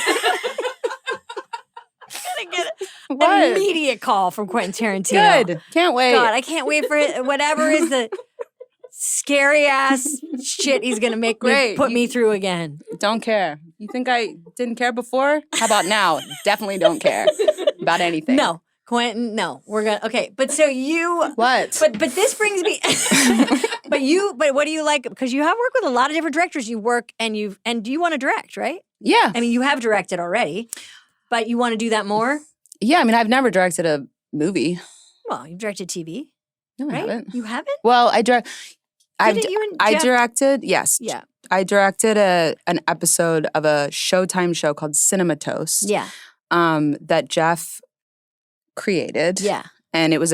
an What? immediate call from Quentin Tarantino. Good. Can't wait. God, I can't wait for it. Whatever is the scary ass shit he's gonna make Great. put me through again. Don't care. You think I didn't care before? How about now? Definitely don't care about anything. No, Quentin. No, we're gonna. Okay, but so you. What? But this brings me. But what do you like? Because you have worked with a lot of different directors. You work and you want to direct, right? Yeah. I mean, you have directed already, but you want to do that more. Yeah, I mean, I've never directed a movie. Well, you've directed TV, No, I right? haven't. You haven't? Well, I Didn't you and I Jeff- directed, yes. Yeah. I directed an episode of a Showtime show called Cinematose. Yeah. That Jeff created. Yeah. And it was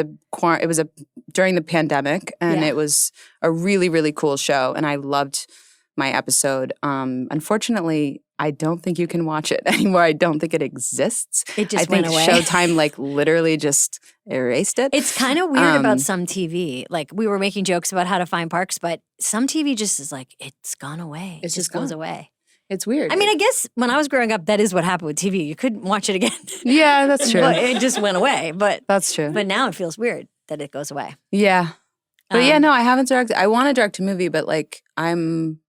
during the pandemic, and Yeah. it was a really, really cool show, and I loved my episode. Unfortunately, I don't think you can watch it anymore. I don't think it exists. It just I think went away. Showtime literally just erased it. It's kind of weird about some TV. Like we were making jokes about how to find parks, but some TV just is like it's gone away. It's it just just goes gone. away. It's weird. I mean, I guess when I was growing up, that is what happened with TV. You couldn't watch it again. yeah, that's true. But it just went away. But That's true. now it feels weird that it goes away. Yeah. But yeah, Um, no, I haven't directed. I want to direct a movie, but like I'm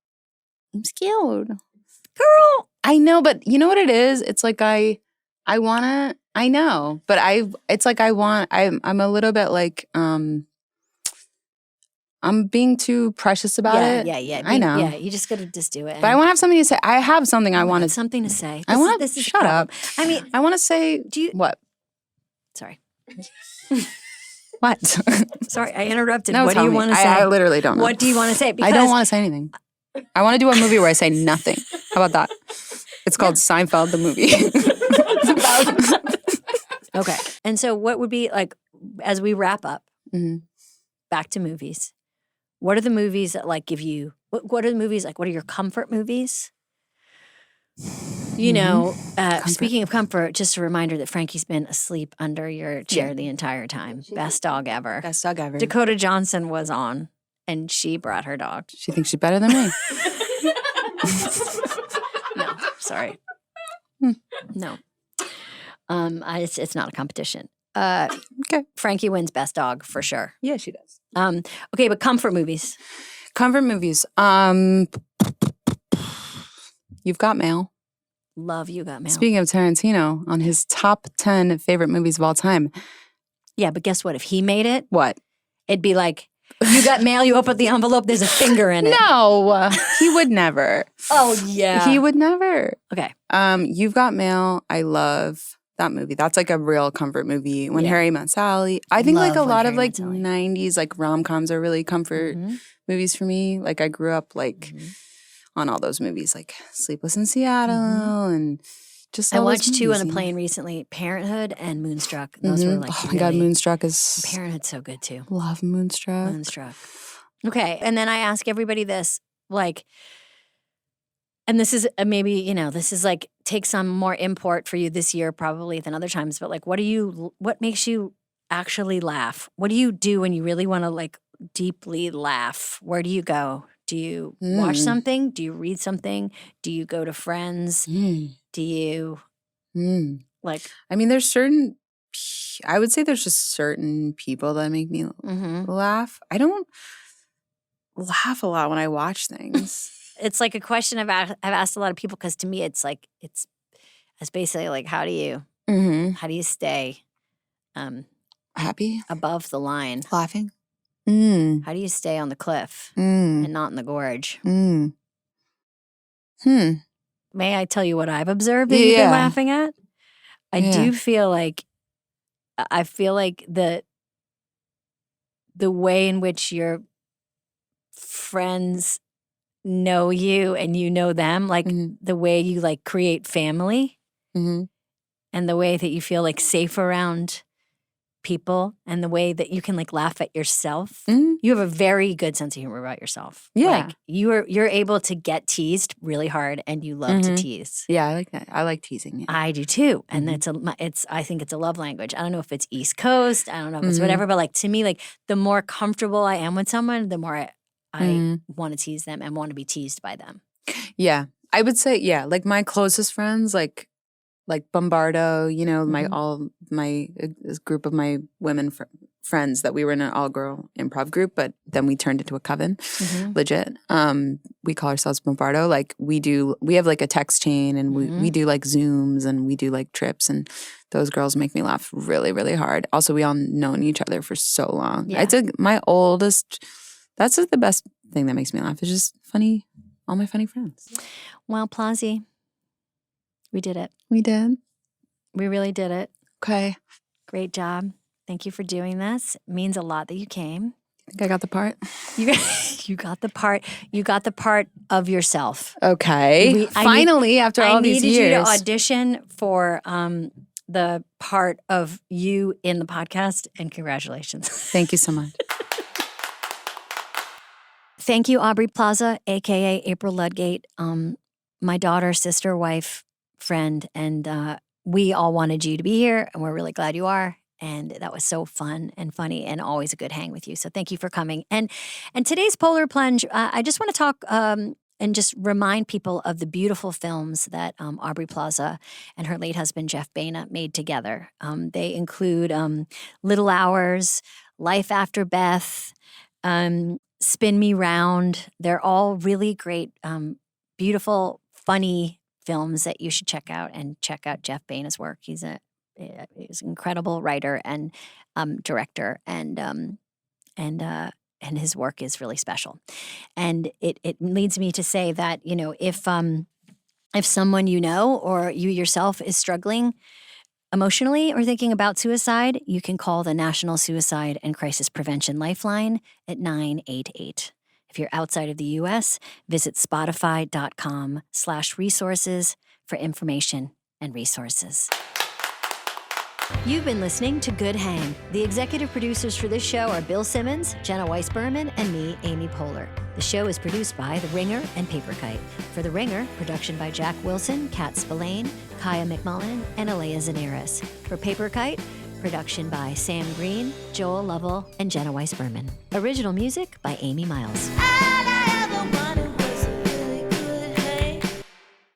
scared. Girl, I know, but you know what it is? It's like I know, but I'm a little bit like I'm being too precious about it. Yeah. I know. Yeah, you just got to just do it. But I want to have something to say. I have something I want to something to say. I want to This is the shut problem. up. I mean, I want to say do you? what? Sorry, What? sorry, I interrupted. No, What do tell you me. want to say? I literally don't know. What do you want to say? I don't want to say anything. I want to do a movie where I say nothing. How about that? It's called Seinfeld the movie. Okay. And so, what would be like as we wrap up? Mhm. Back to movies. What are the movies that like give you? What are the movies like? What are your comfort movies? You know, speaking of comfort, just a reminder that Frankie's been asleep under your chair the entire time. Best dog ever. Best dog ever. Dakota Johnson was on, and she brought her dog. She thinks she's better than me. No, sorry. No. It's not a competition. Okay. Frankie wins best dog for sure. Yeah, she does. Okay, but comfort movies. Comfort movies. You've Got Mail. Love You Got Mail. Speaking of Tarantino, on his top 10 favorite movies of all time. Yeah, but guess what? If he made it, What? it'd be like, you got mail, you open up the envelope, there's a finger in it. No, he would never. Oh, yeah. He would never. Okay. You've Got Mail. I love that movie. That's like a real comfort movie. When Yeah. Harry Met Sally. I think like Love a When lot of Harry like Met Sally. 90s like rom-coms are really comfort Mhm. movies for me. Like I grew up like Mhm. on all those movies, like Sleepless in Seattle and just I all those watched two on movies, a you know? plane recently, Parenthood and Moonstruck. Those were Mhm. like Oh my God, really- Moonstruck is Parenthood's so good too. love Moonstruck. Moonstruck. Okay, and then I ask everybody this, like, and this is maybe, you know, this is like take some more import for you this year probably than other times, but like, what makes you actually laugh? What do you do when you really want to like deeply laugh? Where do you go? Do you watch Mm. something? Do you read something? Do you go to friends? Mm. Do you Mm. like, I mean, I would say there's just certain people that make me laugh. I don't laugh a lot when I watch things. it's like a question I've asked a lot of people because to me it's like It's basically like, how do you stay Happy, above the line? laughing. How do you stay on the cliff and not in the gorge? May I tell you what I've observed that you've been laughing at? I do feel like the way in which your friends know you and you know them, like the way you like create family and the way that you feel like safe around people and the way that you can like laugh at yourself. You have a very good sense of humor about yourself. Yeah. Like you're able to get teased really hard and you love to tease. Yeah, I like that. I like teasing. Yeah. I do too. And I think it's a love language. I don't know if it's East Coast. I don't know if it's whatever, but like to me, like the more comfortable I am with someone, the more I want to tease them and want to be teased by them. Yeah. I would say, like my closest friends, like Bombardo, you know, my group of my women friends that we were in an all-girl improv group, but then we turned into a coven, legit. We call ourselves Bombardo. Like we have like a text chain and we do like Zooms and we do like trips, and those girls make me laugh really, really hard. Also, we all known each other for so long. Yeah. That's the best thing that makes me laugh. It's just funny, all my funny friends. Well, Plazy, we did it. We did. We really did it. Okay. Great job. Thank you for doing this. It means a lot that you came. I think I got the part. You got the part. You got the part of yourself. Okay. Finally, after all these years. I needed you to audition for the part of you in the podcast, and congratulations. Thank you so much. Thank you, Aubrey Plaza, a.k.a. April Ludgate, my daughter, sister, wife, friend, and we all wanted you to be here, and we're really glad you are. And that was so fun and funny and always a good hang with you. So thank you for coming. And today's Polar Plunge, I just want to talk and just remind people of the beautiful films that Aubrey Plaza and her late husband, Jeff Baena, made together. They include Little Hours, Life After Beth, Spin Me Round. They're all really great, beautiful, funny films that you should check out, and check out Jeff Baena's work. He's an incredible writer and director, and his work is really special. And it leads me to say that, you know, if someone you know or you yourself is struggling emotionally or thinking about suicide, you can call the National Suicide and Crisis Prevention Lifeline at 988. If you're outside of the U.S., visit spotify.com/resources for information and resources. You've been listening to Good Hang. The executive producers for this show are Bill Simmons, Jenna Weiss-Berman, and me, Amy Poehler. The show is produced by The Ringer and Paper Kite. For The Ringer, production by Jack Wilson, Kat Spillane, Kaya McMullen, and Aleya Zenieris. For Paper Kite, production by Sam Green, Joel Lovell, and Jenna Weiss-Berman. Original music by Amy Miles.